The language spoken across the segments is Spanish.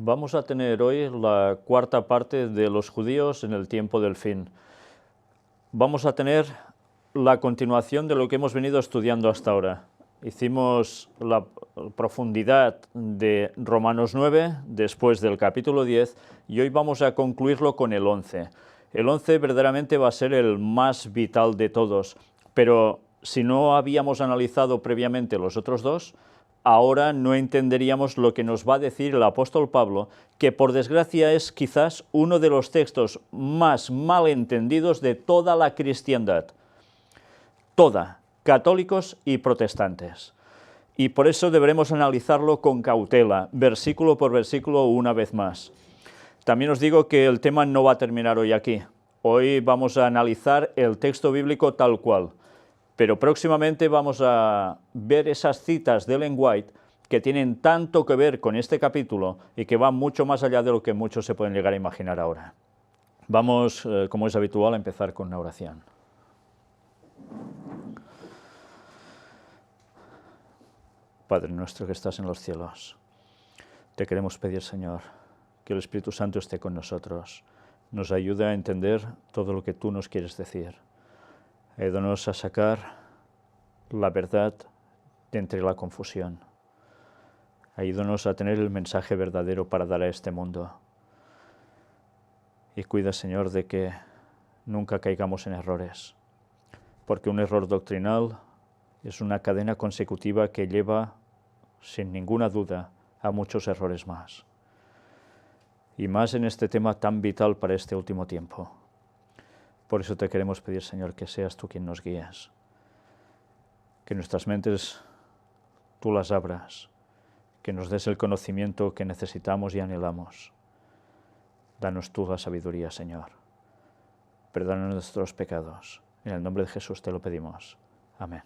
Vamos a tener hoy la cuarta parte de los judíos en el tiempo del fin. Vamos a tener la continuación de lo que hemos venido estudiando hasta ahora. Hicimos la profundidad de Romanos 9, después del capítulo 10, y hoy vamos a concluirlo con el 11. El 11 verdaderamente va a ser el más vital de todos, pero si no habíamos analizado previamente los otros dos, ahora no entenderíamos lo que nos va a decir el apóstol Pablo, que por desgracia es quizás uno de los textos más mal entendidos de toda la cristiandad. Toda, católicos y protestantes. Y por eso deberemos analizarlo con cautela, versículo por versículo una vez más. También os digo que el tema no va a terminar hoy aquí. Hoy vamos a analizar el texto bíblico tal cual. Pero próximamente vamos a ver esas citas de Ellen White que tienen tanto que ver con este capítulo y que van mucho más allá de lo que muchos se pueden llegar a imaginar ahora. Vamos, como es habitual, a empezar con una oración. Padre nuestro que estás en los cielos, te queremos pedir, Señor, que el Espíritu Santo esté con nosotros, nos ayude a entender todo lo que tú nos quieres decir. Ayúdanos a sacar la verdad de entre la confusión. Ayúdanos a tener el mensaje verdadero para dar a este mundo. Y cuida, Señor, de que nunca caigamos en errores, porque un error doctrinal es una cadena consecutiva que lleva, sin ninguna duda, a muchos errores más. Y más en este tema tan vital para este último tiempo. Por eso te queremos pedir, Señor, que seas tú quien nos guíes, que nuestras mentes tú las abras, que nos des el conocimiento que necesitamos y anhelamos. Danos tú la sabiduría, Señor. Perdona nuestros pecados. En el nombre de Jesús te lo pedimos. Amén.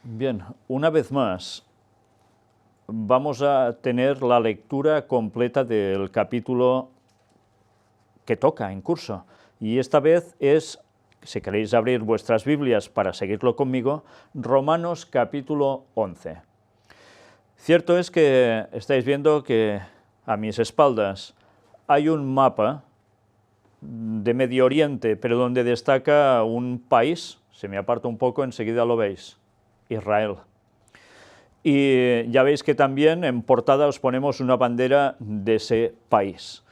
Bien, una vez más, vamos a tener la lectura completa del capítulo que toca en curso, y esta vez es, si queréis abrir vuestras Biblias para seguirlo conmigo, Romanos capítulo 11. Cierto es que estáis viendo que a mis espaldas hay un mapa de Medio Oriente, pero donde destaca un país, se me aparta un poco, enseguida lo veis, Israel. Y ya veis que también en portada os ponemos una bandera de ese país.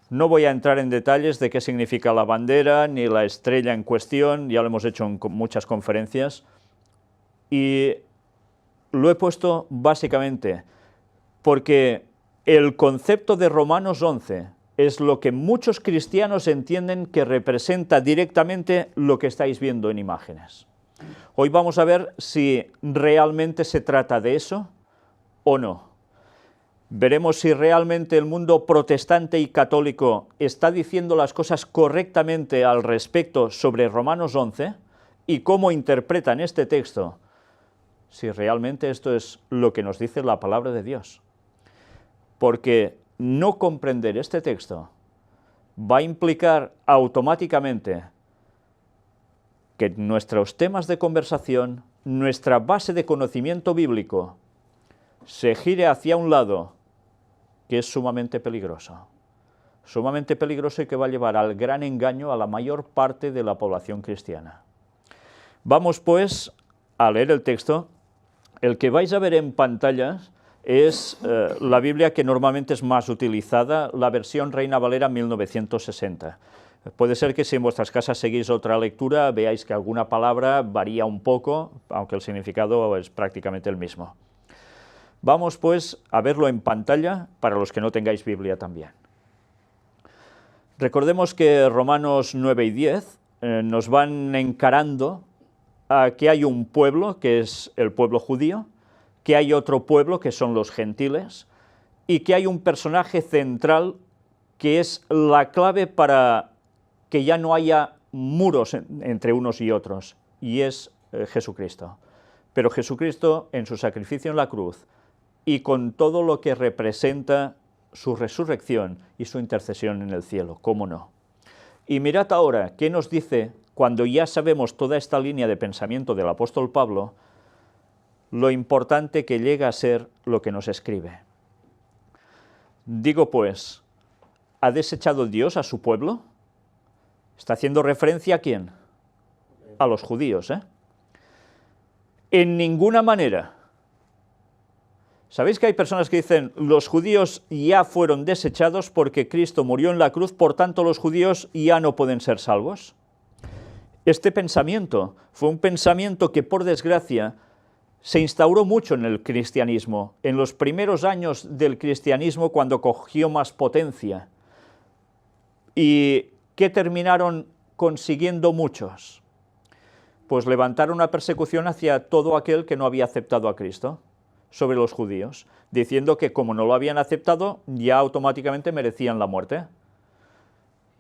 No voy a entrar en detalles de qué significa la bandera ni la estrella en cuestión, ya lo hemos hecho en muchas conferencias, y lo he puesto básicamente porque el concepto de Romanos 11 es lo que muchos cristianos entienden que representa directamente lo que estáis viendo en imágenes. Hoy vamos a ver si realmente se trata de eso o no. Veremos si realmente el mundo protestante y católico está diciendo las cosas correctamente al respecto sobre Romanos 11 y cómo interpretan este texto, si realmente esto es lo que nos dice la palabra de Dios. Porque no comprender este texto va a implicar automáticamente que nuestros temas de conversación, nuestra base de conocimiento bíblico, se gire hacia un lado que es sumamente peligroso y que va a llevar al gran engaño a la mayor parte de la población cristiana. Vamos pues a leer el texto. El que vais a ver en pantalla es la Biblia que normalmente es más utilizada, la versión Reina Valera 1960. Puede ser que si en vuestras casas seguís otra lectura, veáis que alguna palabra varía un poco, aunque el significado es prácticamente el mismo. Vamos pues a verlo en pantalla para los que no tengáis Biblia también. Recordemos que Romanos 9 y 10 nos van encarando a que hay un pueblo, que es el pueblo judío, que hay otro pueblo, que son los gentiles, y que hay un personaje central que es la clave para que ya no haya muros entre unos y otros, y es Jesucristo. Pero Jesucristo, en su sacrificio en la cruz, y con todo lo que representa su resurrección y su intercesión en el cielo, ¿cómo no? Y mirad ahora qué nos dice, cuando ya sabemos toda esta línea de pensamiento del apóstol Pablo, lo importante que llega a ser lo que nos escribe. Digo pues, ¿ha desechado Dios a su pueblo? ¿Está haciendo referencia a quién? A los judíos, ¿eh? En ninguna manera. ¿Sabéis que hay personas que dicen, los judíos ya fueron desechados porque Cristo murió en la cruz, por tanto los judíos ya no pueden ser salvos? Este pensamiento fue un pensamiento que, por desgracia, se instauró mucho en el cristianismo, en los primeros años del cristianismo, cuando cogió más potencia. ¿Y qué terminaron consiguiendo muchos? Pues levantar una persecución hacia todo aquel que no había aceptado a Cristo, sobre los judíos, diciendo que como no lo habían aceptado, ya automáticamente merecían la muerte.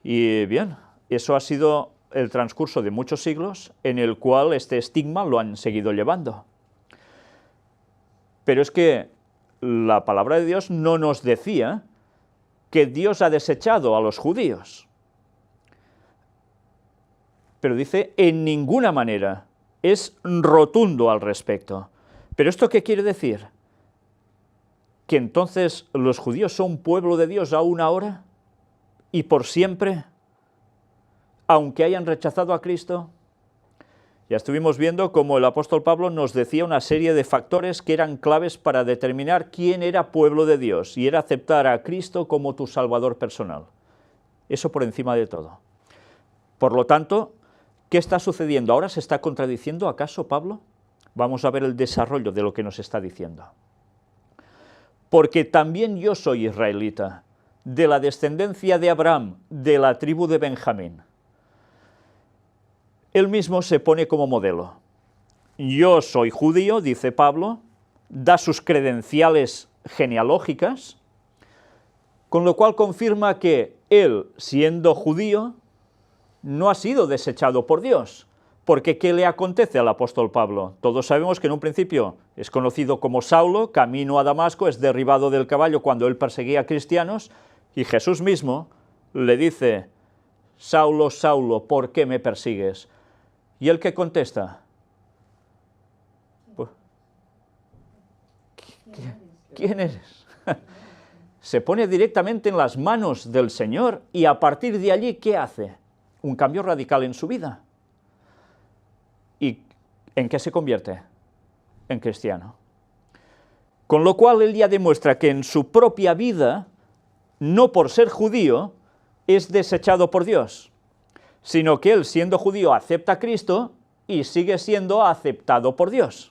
Y bien, eso ha sido el transcurso de muchos siglos, en el cual este estigma lo han seguido llevando. Pero es que la palabra de Dios no nos decía que Dios ha desechado a los judíos. Pero dice, en ninguna manera, es rotundo al respecto. ¿Pero esto qué quiere decir? ¿Que entonces los judíos son pueblo de Dios aún ahora? ¿Y por siempre? Aunque hayan rechazado a Cristo. Ya estuvimos viendo cómo el apóstol Pablo nos decía una serie de factores que eran claves para determinar quién era pueblo de Dios, y era aceptar a Cristo como tu Salvador personal. Eso por encima de todo. Por lo tanto, ¿qué está sucediendo? ¿Ahora se está contradiciendo acaso Pablo? Vamos a ver el desarrollo de lo que nos está diciendo. Porque también yo soy israelita, de la descendencia de Abraham, de la tribu de Benjamín. Él mismo se pone como modelo. Yo soy judío, dice Pablo, da sus credenciales genealógicas, con lo cual confirma que él, siendo judío, no ha sido desechado por Dios. Porque ¿qué le acontece al apóstol Pablo? Todos sabemos que en un principio es conocido como Saulo, camino a Damasco, es derribado del caballo cuando él perseguía a cristianos, y Jesús mismo le dice, Saulo, Saulo, ¿por qué me persigues? ¿Y él qué contesta? ¿Quién eres? Se pone directamente en las manos del Señor, y a partir de allí, ¿qué hace? Un cambio radical en su vida. ¿Y en qué se convierte? En cristiano. Con lo cual él ya demuestra que en su propia vida, no por ser judío, es desechado por Dios, sino que él, siendo judío, acepta a Cristo y sigue siendo aceptado por Dios.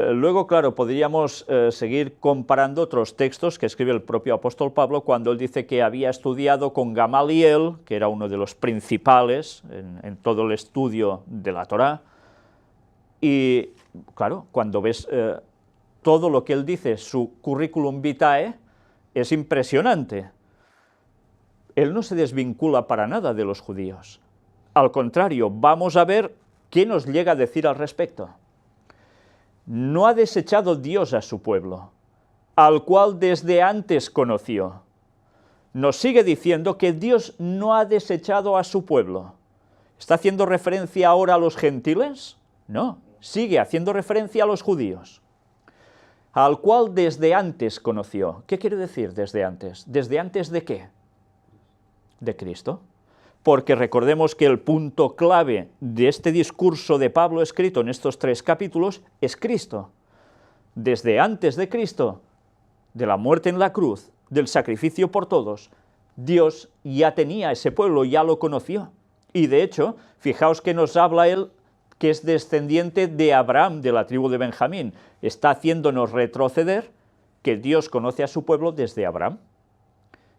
Luego, claro, podríamos seguir comparando otros textos que escribe el propio apóstol Pablo cuando él dice que había estudiado con Gamaliel, que era uno de los principales en todo el estudio de la Torá, y claro, cuando ves todo lo que él dice, su currículum vitae, es impresionante. Él no se desvincula para nada de los judíos. Al contrario, vamos a ver qué nos llega a decir al respecto. No ha desechado Dios a su pueblo, al cual desde antes conoció. Nos sigue diciendo que Dios no ha desechado a su pueblo. ¿Está haciendo referencia ahora a los gentiles? No, sigue haciendo referencia a los judíos. Al cual desde antes conoció. ¿Qué quiere decir desde antes? ¿Desde antes de qué? De Cristo. Porque recordemos que el punto clave de este discurso de Pablo escrito en estos 3 capítulos es Cristo. Desde antes de Cristo, de la muerte en la cruz, del sacrificio por todos, Dios ya tenía ese pueblo, ya lo conoció. Y de hecho, fijaos que nos habla él que es descendiente de Abraham, de la tribu de Benjamín. Está haciéndonos retroceder que Dios conoce a su pueblo desde Abraham,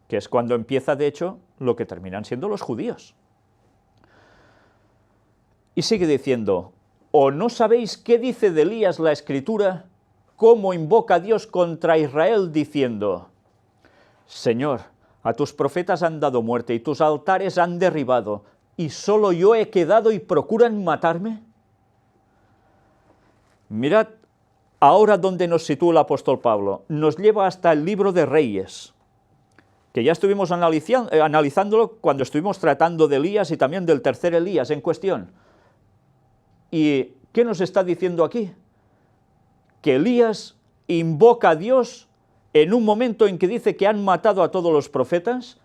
que es cuando empieza, de hecho, lo que terminan siendo los judíos. Y sigue diciendo, ¿o no sabéis qué dice de Elías la Escritura? ¿Cómo invoca a Dios contra Israel diciendo, Señor, a tus profetas han dado muerte y tus altares han derribado, y solo yo he quedado y procuran matarme? Mirad ahora dónde nos sitúa el apóstol Pablo. Nos lleva hasta el libro de Reyes, que ya estuvimos analizándolo cuando estuvimos tratando de Elías y también del tercer Elías en cuestión. ¿Y ¿qué nos está diciendo aquí? Que Elías invoca a Dios en un momento en que dice que han matado a todos los profetas,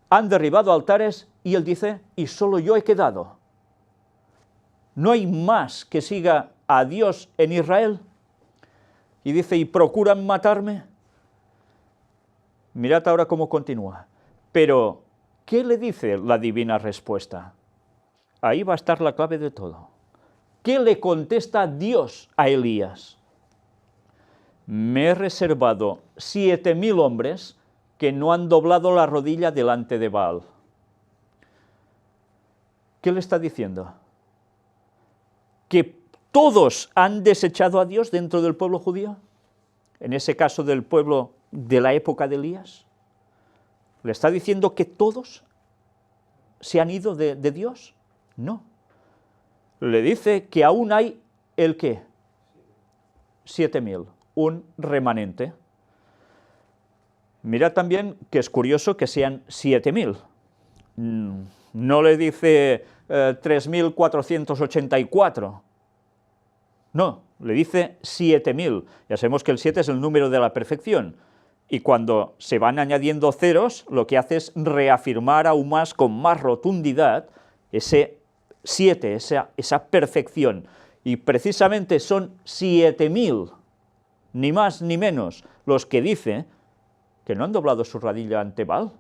han derribado altares, y él dice, y solo yo he quedado. ¿No hay más que siga a Dios en Israel? Y dice, ¿y procuran matarme? Mirad ahora cómo continúa. Pero, ¿qué le dice la divina respuesta? Ahí va a estar la clave de todo. ¿Qué le contesta Dios a Elías? Me he reservado 7.000 hombres que no han doblado la rodilla delante de Baal. ¿Qué le está diciendo? ¿Que todos han desechado a Dios dentro del pueblo judío? En ese caso del pueblo de la época de Elías. ¿Le está diciendo que todos se han ido de Dios? No. Le dice que aún hay, ¿el qué? 7.000, un remanente. Mira también que es curioso que sean 7.000. No le dice 3.484. No, le dice 7.000. Ya sabemos que el 7 es el número de la perfección. Y cuando se van añadiendo ceros, lo que hace es reafirmar aún más, con más rotundidad, ese 7, esa perfección. Y precisamente son 7.000, ni más ni menos, los que dice que no han doblado su rodilla ante Baal.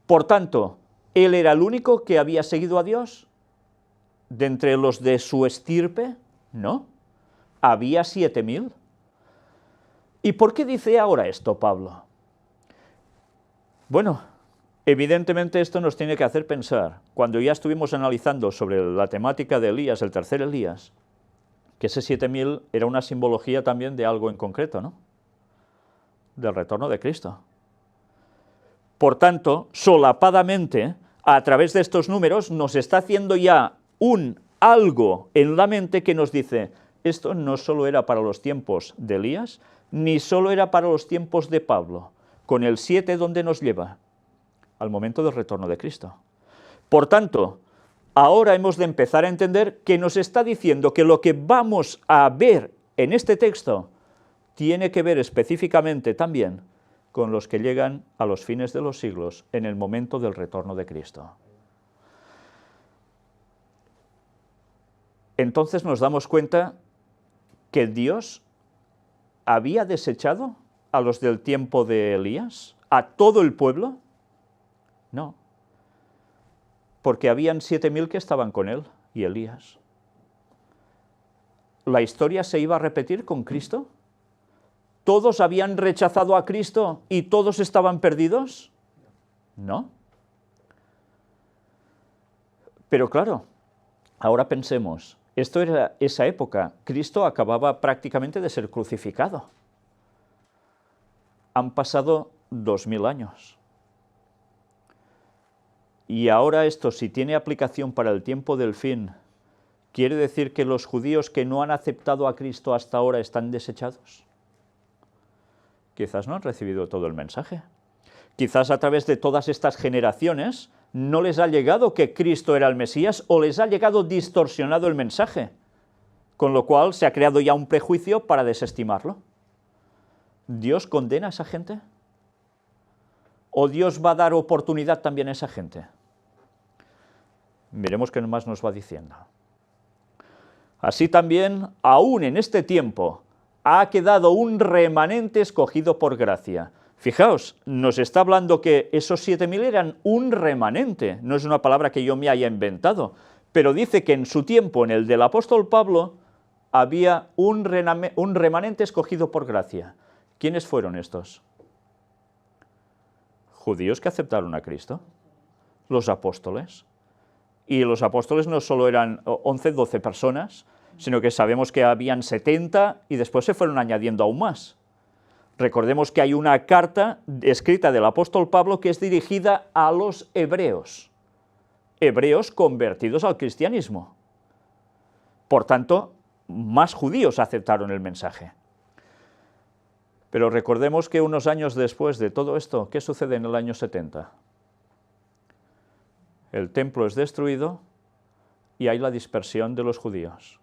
Por tanto, ¿él era el único que había seguido a Dios? ¿De entre los de su estirpe? No, había 7.000. ¿Y por qué dice ahora esto Pablo? Bueno, evidentemente esto nos tiene que hacer pensar, cuando ya estuvimos analizando sobre la temática de Elías, el tercer Elías, que ese 7.000 era una simbología también de algo en concreto, ¿no? Del retorno de Cristo. Por tanto, solapadamente, a través de estos números, nos está haciendo ya algo en la mente que nos dice, esto no solo era para los tiempos de Elías, ni solo era para los tiempos de Pablo. Con el 7, ¿dónde nos lleva? Al momento del retorno de Cristo. Por tanto, ahora hemos de empezar a entender que nos está diciendo que lo que vamos a ver en este texto tiene que ver específicamente también con los que llegan a los fines de los siglos en el momento del retorno de Cristo. Entonces nos damos cuenta que Dios había desechado a los del tiempo de Elías, a todo el pueblo. No, porque habían 7.000 que estaban con él y Elías. ¿La historia se iba a repetir con Cristo? ¿Todos habían rechazado a Cristo y todos estaban perdidos? No. Pero claro, ahora pensemos, esto era esa época, Cristo acababa prácticamente de ser crucificado. Han pasado 2.000 años. Y ahora esto, si tiene aplicación para el tiempo del fin, ¿quiere decir que los judíos que no han aceptado a Cristo hasta ahora están desechados? Quizás no han recibido todo el mensaje. Quizás a través de todas estas generaciones no les ha llegado que Cristo era el Mesías o les ha llegado distorsionado el mensaje, con lo cual se ha creado ya un prejuicio para desestimarlo. ¿Dios condena a esa gente? ¿O Dios va a dar oportunidad también a esa gente? Miremos qué más nos va diciendo. Así también, aún en este tiempo, ha quedado un remanente escogido por gracia. Fijaos, nos está hablando que esos 7.000 eran un remanente, no es una palabra que yo me haya inventado, pero dice que en su tiempo, en el del apóstol Pablo, había un remanente escogido por gracia. ¿Quiénes fueron estos? Judíos que aceptaron a Cristo, los apóstoles. Y los apóstoles no solo eran 11, 12 personas, sino que sabemos que habían 70 y después se fueron añadiendo aún más. Recordemos que hay una carta escrita del apóstol Pablo que es dirigida a los hebreos convertidos al cristianismo. Por tanto, más judíos aceptaron el mensaje. Pero recordemos que unos años después de todo esto, ¿qué sucede en el año 70? El templo es destruido y hay la dispersión de los judíos.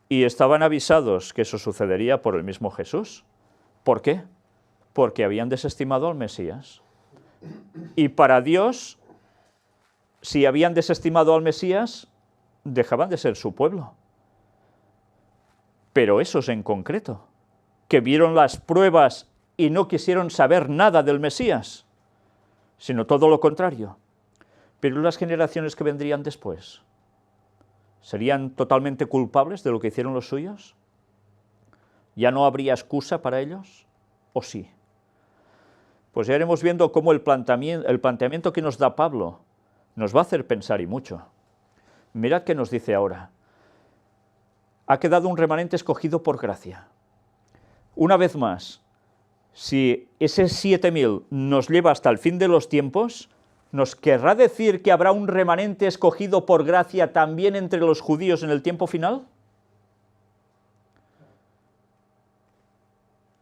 y estaban avisados que eso sucedería por el mismo Jesús. ¿Por qué? Porque habían desestimado al Mesías. Y para Dios, si habían desestimado al Mesías, dejaban de ser su pueblo. Pero esos en concreto, que vieron las pruebas y no quisieron saber nada del Mesías, sino todo lo contrario. Pero las generaciones que vendrían después, ¿serían totalmente culpables de lo que hicieron los suyos? ¿Ya no habría excusa para ellos? ¿O sí? Pues ya iremos viendo cómo el planteamiento que nos da Pablo nos va a hacer pensar y mucho. Mirad qué nos dice ahora. Ha quedado un remanente escogido por gracia. Una vez más, si ese 7000 nos lleva hasta el fin de los tiempos, ¿nos querrá decir que habrá un remanente escogido por gracia también entre los judíos en el tiempo final?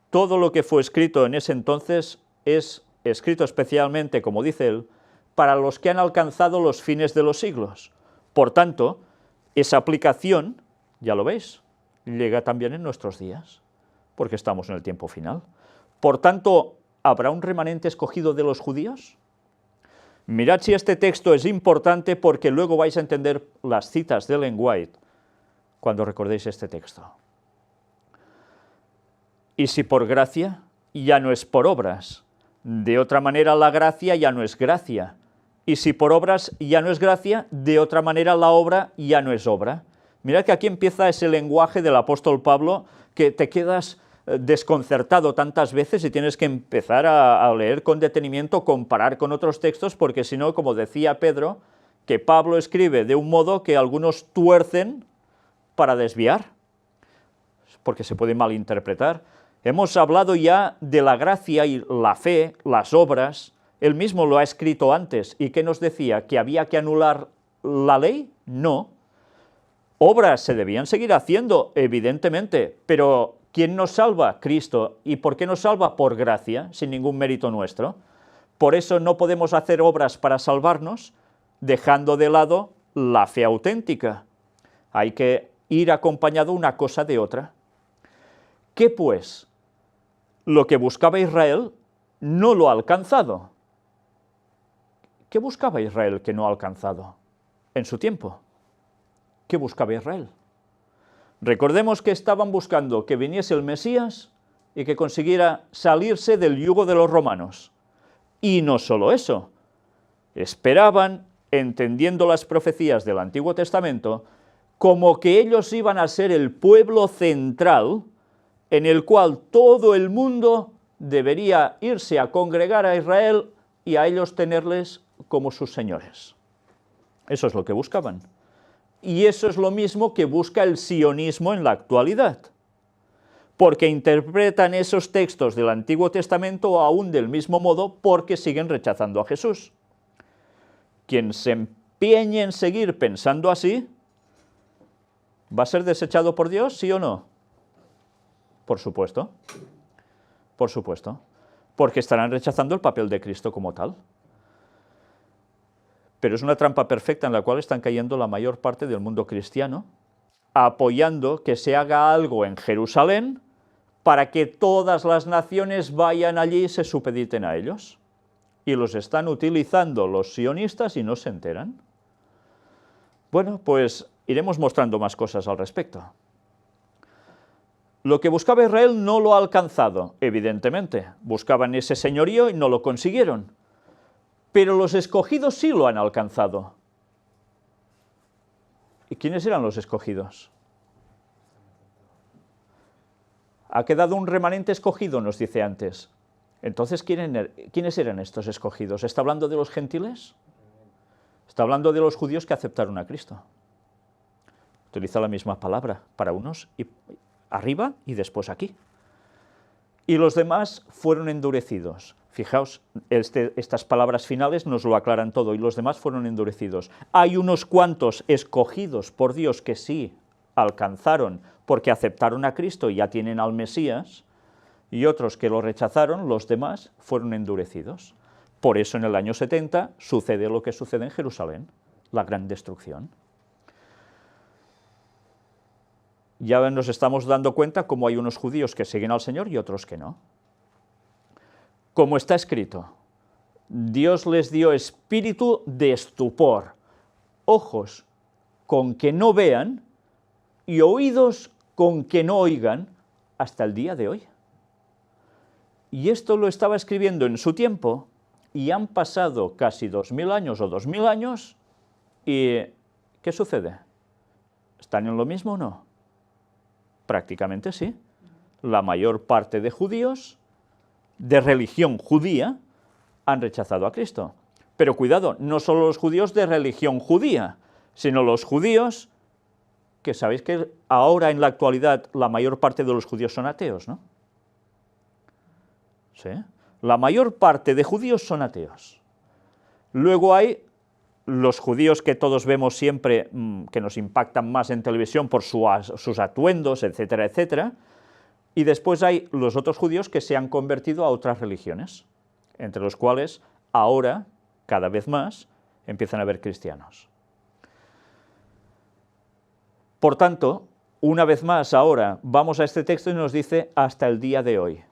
Todo lo que fue escrito en ese entonces es escrito especialmente, como dice él, para los que han alcanzado los fines de los siglos. Por tanto, esa aplicación, ya lo veis, llega también en nuestros días, porque estamos en el tiempo final. Por tanto, ¿habrá un remanente escogido de los judíos? Mirad si este texto es importante, porque luego vais a entender las citas de Ellen White cuando recordéis este texto. Y si por gracia, ya no es por obras. De otra manera, la gracia ya no es gracia. Y si por obras ya no es gracia, de otra manera la obra ya no es obra. Mirad que aquí empieza ese lenguaje del apóstol Pablo que te quedas desconcertado tantas veces y tienes que empezar a leer con detenimiento, comparar con otros textos, porque si no, como decía Pedro, que Pablo escribe de un modo que algunos tuercen para desviar, porque se puede malinterpretar. Hemos hablado ya de la gracia y la fe, las obras. Él mismo lo ha escrito antes. ¿Y qué nos decía? ¿Que había que anular la ley? No. Obras se debían seguir haciendo, evidentemente, pero ¿quién nos salva? Cristo. ¿Y por qué nos salva? Por gracia, sin ningún mérito nuestro. Por eso no podemos hacer obras para salvarnos, dejando de lado la fe auténtica. Hay que ir acompañado una cosa de otra. ¿Qué pues? Lo que buscaba Israel no lo ha alcanzado. ¿Qué buscaba Israel que no ha alcanzado en su tiempo? ¿Qué buscaba Israel? Recordemos que estaban buscando que viniese el Mesías y que consiguiera salirse del yugo de los romanos. Y no solo eso, esperaban, entendiendo las profecías del Antiguo Testamento, como que ellos iban a ser el pueblo central en el cual todo el mundo debería irse a congregar a Israel y a ellos tenerles como sus señores. Eso es lo que buscaban. Y eso es lo mismo que busca el sionismo en la actualidad, porque interpretan esos textos del Antiguo Testamento aún del mismo modo porque siguen rechazando a Jesús. Quien se empeñe en seguir pensando así, ¿va a ser desechado por Dios, sí o no? Por supuesto, porque estarán rechazando el papel de Cristo como tal. Pero es una trampa perfecta en la cual están cayendo la mayor parte del mundo cristiano, apoyando que se haga algo en Jerusalén para que todas las naciones vayan allí y se supediten a ellos. Y los están utilizando los sionistas y no se enteran. Bueno, pues iremos mostrando más cosas al respecto. Lo que buscaba Israel no lo ha alcanzado, evidentemente. Buscaban ese señorío y no lo consiguieron. Pero los escogidos sí lo han alcanzado. ¿Y quiénes eran los escogidos? Ha quedado un remanente escogido, nos dice antes. Entonces, ¿quiénes eran estos escogidos? ¿Está hablando de los gentiles? Está hablando de los judíos que aceptaron a Cristo. Utiliza la misma palabra para unos y arriba y después aquí. Y los demás fueron endurecidos. Fijaos, estas palabras finales nos lo aclaran todo, y los demás fueron endurecidos. Hay unos cuantos escogidos por Dios que sí alcanzaron porque aceptaron a Cristo y ya tienen al Mesías, y otros que lo rechazaron, los demás fueron endurecidos. Por eso en el año 70 sucede lo que sucede en Jerusalén, la gran destrucción. ya nos estamos dando cuenta cómo hay unos judíos que siguen al Señor y otros que no. Como está escrito, Dios les dio espíritu de estupor, ojos con que no vean y oídos con que no oigan hasta el día de hoy. Y esto lo estaba escribiendo en su tiempo y han pasado casi 2000 años o 2000 años y ¿qué sucede? ¿Están en lo mismo o no? Prácticamente sí. La mayor parte de judíos de religión judía han rechazado a Cristo. Pero cuidado, no solo los judíos de religión judía, sino los judíos que sabéis que ahora en la actualidad la mayor parte de los judíos son ateos, ¿no? ¿Sí? La mayor parte de judíos son ateos. Luego hay los judíos que todos vemos siempre, que nos impactan más en televisión por sus atuendos, etcétera, etcétera, y después hay los otros judíos que se han convertido a otras religiones, entre los cuales ahora, cada vez más, empiezan a haber cristianos. Por tanto, una vez más ahora vamos a este texto y nos dice hasta el día de hoy.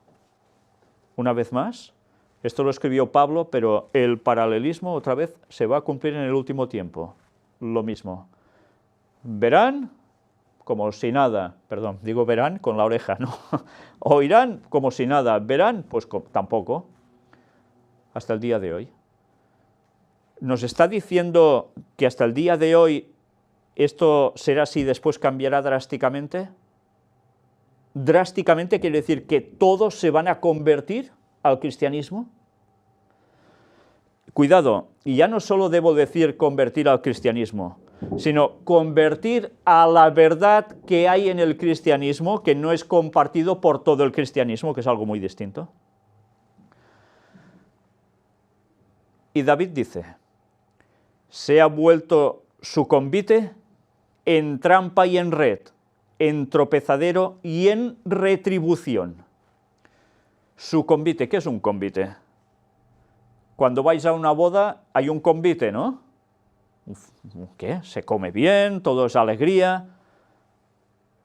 Una vez más, esto lo escribió Pablo, pero el paralelismo otra vez se va a cumplir en el último tiempo. Lo mismo. Verán como si nada, perdón, digo verán con la oreja, ¿no? Oirán como si nada, verán, pues tampoco, hasta el día de hoy. Nos está diciendo que hasta el día de hoy esto será así y después cambiará drásticamente. Drásticamente quiere decir que todos se van a convertir al cristianismo. Cuidado, y ya no solo debo decir convertir al cristianismo, sino convertir a la verdad que hay en el cristianismo, que no es compartido por todo el cristianismo, que es algo muy distinto. Y David dice, se ha vuelto su convite en trampa y en red, en tropezadero y en retribución. Su convite, ¿qué es un convite? Cuando vais a una boda hay un convite, ¿no? ¿Qué? Se come bien, todo es alegría.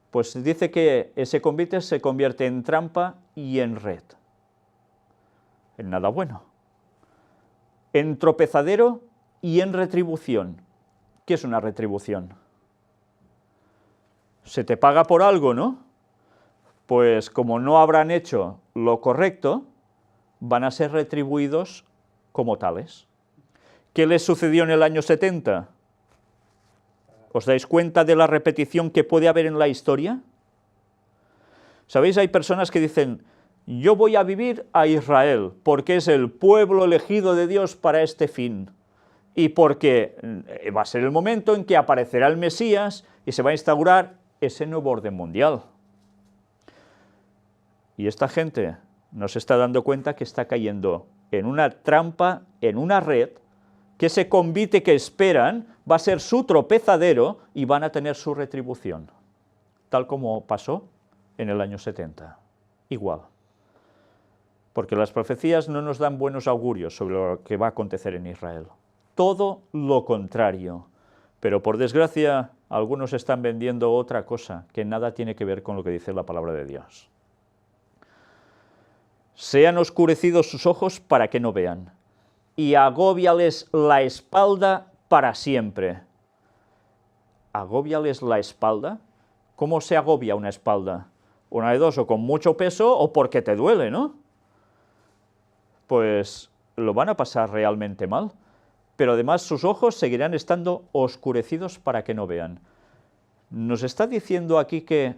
Pues dice que ese convite se convierte en trampa y en red. En nada bueno. En tropezadero y en retribución. ¿Qué es una retribución? Se te paga por algo, ¿no? Pues como no habrán hecho lo correcto, van a ser retribuidos como tales. ¿Qué les sucedió en el año 70? ¿Os dais cuenta de la repetición que puede haber en la historia? ¿Sabéis? Hay personas que dicen, yo voy a vivir a Israel porque es el pueblo elegido de Dios para este fin y porque va a ser el momento en que aparecerá el Mesías y se va a instaurar ese nuevo orden mundial. Y esta gente no se está dando cuenta que está cayendo en una trampa, en una red, que ese convite que esperan va a ser su tropezadero y van a tener su retribución, tal como pasó en el año 70. Igual. Porque las profecías no nos dan buenos augurios sobre lo que va a acontecer en Israel. Todo lo contrario. Pero por desgracia, algunos están vendiendo otra cosa que nada tiene que ver con lo que dice la palabra de Dios. Sean oscurecidos sus ojos para que no vean, y agóbiales la espalda para siempre. ¿Agóbiales la espalda? ¿Cómo se agobia una espalda? Una de dos, o con mucho peso o porque te duele, ¿no? Pues lo van a pasar realmente mal, pero además sus ojos seguirán estando oscurecidos para que no vean. Nos está diciendo aquí que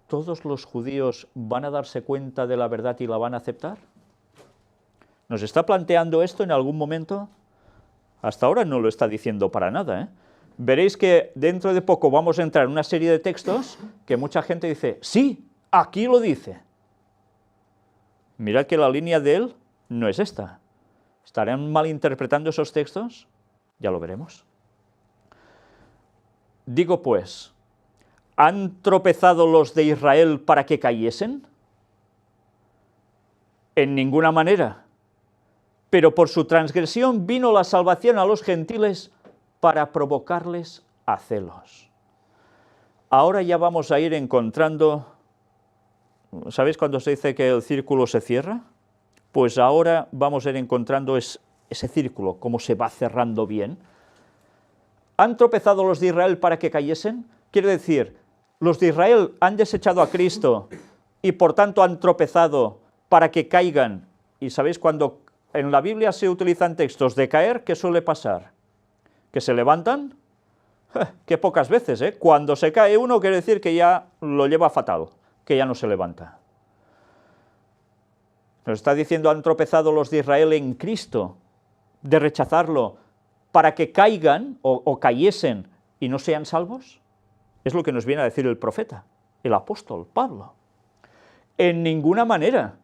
¿todos los judíos van a darse cuenta de la verdad y la van a aceptar? ¿Nos está planteando esto en algún momento? Hasta ahora no lo está diciendo para nada, ¿eh? Veréis que dentro de poco vamos a entrar en una serie de textos que mucha gente dice, sí, aquí lo dice. Mirad que la línea de él no es esta. ¿Estarán malinterpretando esos textos? Ya lo veremos. Digo pues, ¿han tropezado los de Israel para que cayesen? En ninguna manera. Pero por su transgresión vino la salvación a los gentiles para provocarles a celos. ahora ya vamos a ir encontrando, ¿sabéis cuando se dice que el círculo se cierra? Pues ahora vamos a ir encontrando ese círculo, cómo se va cerrando bien. ¿Han tropezado los de Israel para que cayesen? Quiere decir, los de Israel han desechado a Cristo y por tanto han tropezado para que caigan. Y sabéis, cuando en la Biblia se utilizan textos de caer, ¿qué suele pasar? ¿Que se levantan? ¡Qué pocas veces! Cuando se cae uno quiere decir que ya lo lleva fatal, que ya no se levanta. Nos está diciendo, han tropezado los de Israel en Cristo, de rechazarlo, para que caigan o cayesen y no sean salvos. Es lo que nos viene a decir el profeta, el apóstol Pablo. En ninguna manera,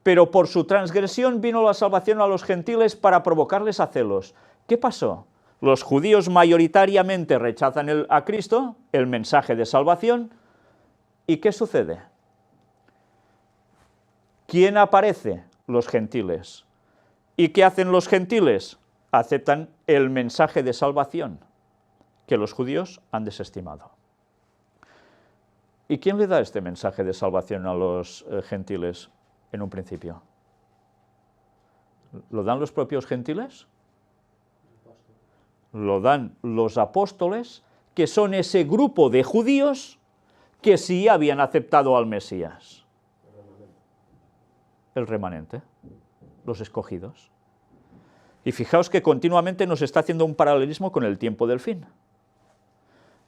pero por su transgresión vino la salvación a los gentiles para provocarles a celos. ¿Qué pasó? Los judíos mayoritariamente rechazan a Cristo, el mensaje de salvación, ¿y qué sucede? ¿Quién aparece? Los gentiles. ¿Y qué hacen los gentiles? Aceptan el mensaje de salvación que los judíos han desestimado. ¿Y quién le da este mensaje de salvación a los gentiles en un principio? ¿Lo dan los propios gentiles? Lo dan los apóstoles, que son ese grupo de judíos que sí habían aceptado al Mesías. El remanente, los escogidos. Y fijaos que continuamente nos está haciendo un paralelismo con el tiempo del fin.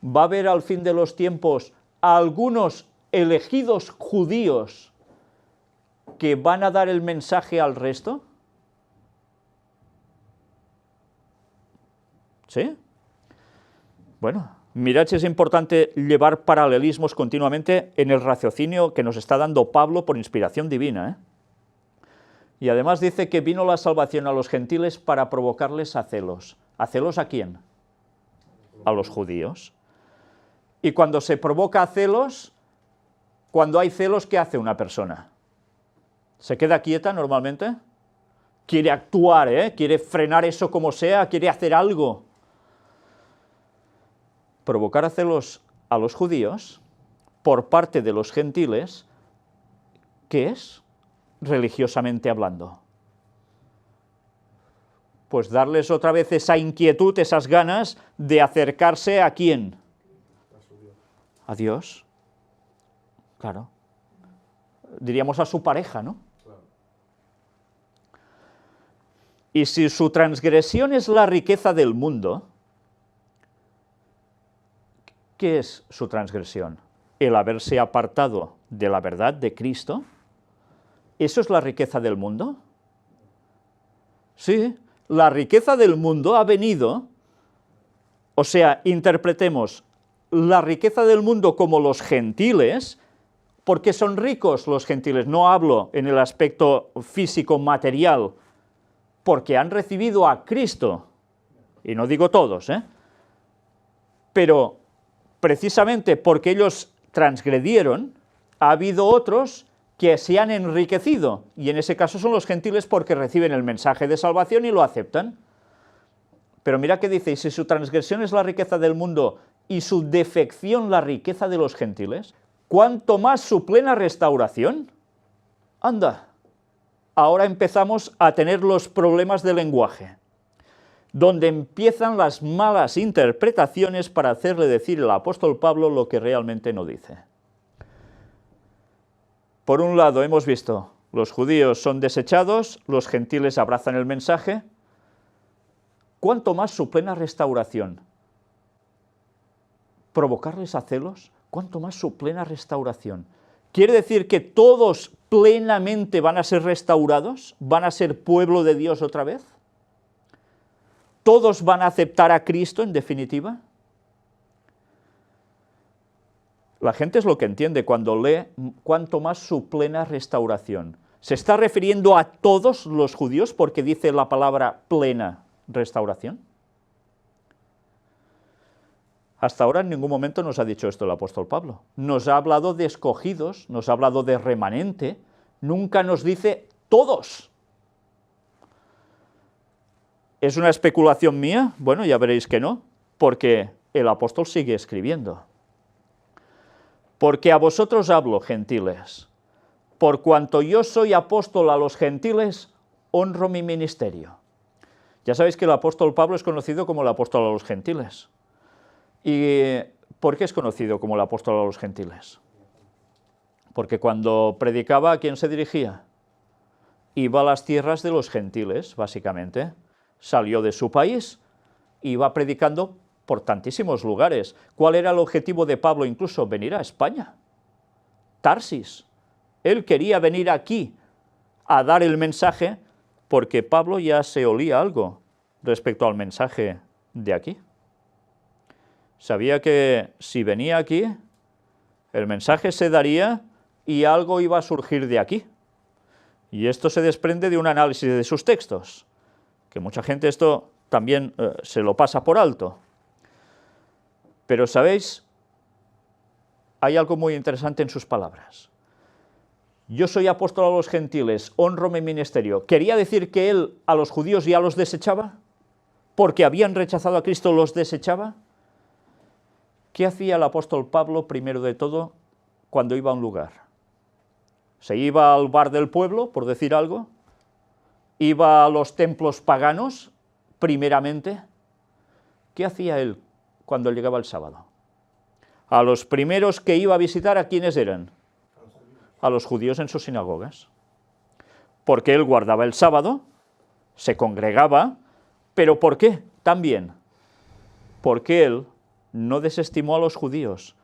¿Va a haber al fin de los tiempos algunos elegidos judíos que van a dar el mensaje al resto? ¿Sí? Bueno, mirad si es importante llevar paralelismos continuamente en el raciocinio que nos está dando Pablo por inspiración divina, Y además dice que vino la salvación a los gentiles para provocarles a celos. ¿A celos a quién? A los judíos. Y cuando se provoca a celos, cuando hay celos, ¿qué hace una persona? ¿Se queda quieta normalmente? Quiere actuar, quiere frenar eso como sea, quiere hacer algo. Provocar a celos a los judíos por parte de los gentiles, ¿qué es? Religiosamente hablando. Pues darles otra vez esa inquietud, esas ganas de acercarse a ¿quién? A Dios. Claro. Diríamos a su pareja, ¿no? Y si su transgresión es la riqueza del mundo, ¿qué es su transgresión? El haberse apartado de la verdad de Cristo. ¿Eso es la riqueza del mundo? Sí, la riqueza del mundo ha venido, o sea, interpretemos la riqueza del mundo como los gentiles, porque son ricos los gentiles, no hablo en el aspecto físico, material, porque han recibido a Cristo, y no digo todos, pero precisamente porque ellos transgredieron, ha habido otros que se han enriquecido, y en ese caso son los gentiles porque reciben el mensaje de salvación y lo aceptan. Pero mira qué dice, y si su transgresión es la riqueza del mundo y su defección la riqueza de los gentiles, ¿cuánto más su plena restauración? Anda, ahora empezamos a tener los problemas de lenguaje, donde empiezan las malas interpretaciones para hacerle decir el apóstol Pablo lo que realmente no dice. Por un lado, hemos visto, los judíos son desechados, los gentiles abrazan el mensaje. ¿Cuánto más su plena restauración? ¿Provocarles a celos? ¿Cuánto más su plena restauración? ¿Quiere decir que todos plenamente van a ser restaurados? ¿Van a ser pueblo de Dios otra vez? ¿Todos van a aceptar a Cristo en definitiva? La gente es lo que entiende cuando lee cuanto más su plena restauración. ¿Se está refiriendo a todos los judíos porque dice la palabra plena restauración? Hasta ahora en ningún momento nos ha dicho esto el apóstol Pablo. Nos ha hablado de escogidos, nos ha hablado de remanente, nunca nos dice todos. ¿Es una especulación mía? Bueno, ya veréis que no, porque el apóstol sigue escribiendo. Porque a vosotros hablo, gentiles, por cuanto yo soy apóstol a los gentiles, honro mi ministerio. Ya sabéis que el apóstol Pablo es conocido como el apóstol a los gentiles. ¿Y por qué es conocido como el apóstol a los gentiles? Porque cuando predicaba, ¿a quién se dirigía? Iba a las tierras de los gentiles, básicamente. Salió de su país, iba predicando por tantísimos lugares. ¿Cuál era el objetivo de Pablo incluso? Venir a España, Tarsis. Él quería venir aquí a dar el mensaje porque Pablo ya se olía algo respecto al mensaje de aquí. Sabía que si venía aquí, el mensaje se daría y algo iba a surgir de aquí. Y esto se desprende de un análisis de sus textos, que mucha gente esto también se lo pasa por alto. Pero, ¿sabéis? Hay algo muy interesante en sus palabras. Yo soy apóstol a los gentiles, honro mi ministerio. ¿Quería decir que él a los judíos ya los desechaba? ¿Porque habían rechazado a Cristo los desechaba? ¿Qué hacía el apóstol Pablo, primero de todo, cuando iba a un lugar? ¿Se iba al bar del pueblo, por decir algo? ¿Iba a los templos paganos, primeramente? ¿Qué hacía él cuando llegaba el sábado? A los primeros que iba a visitar, ¿a quiénes eran? A los judíos en sus sinagogas. Porque él guardaba el sábado, se congregaba, pero ¿por qué? También porque él no desestimó a los judíos,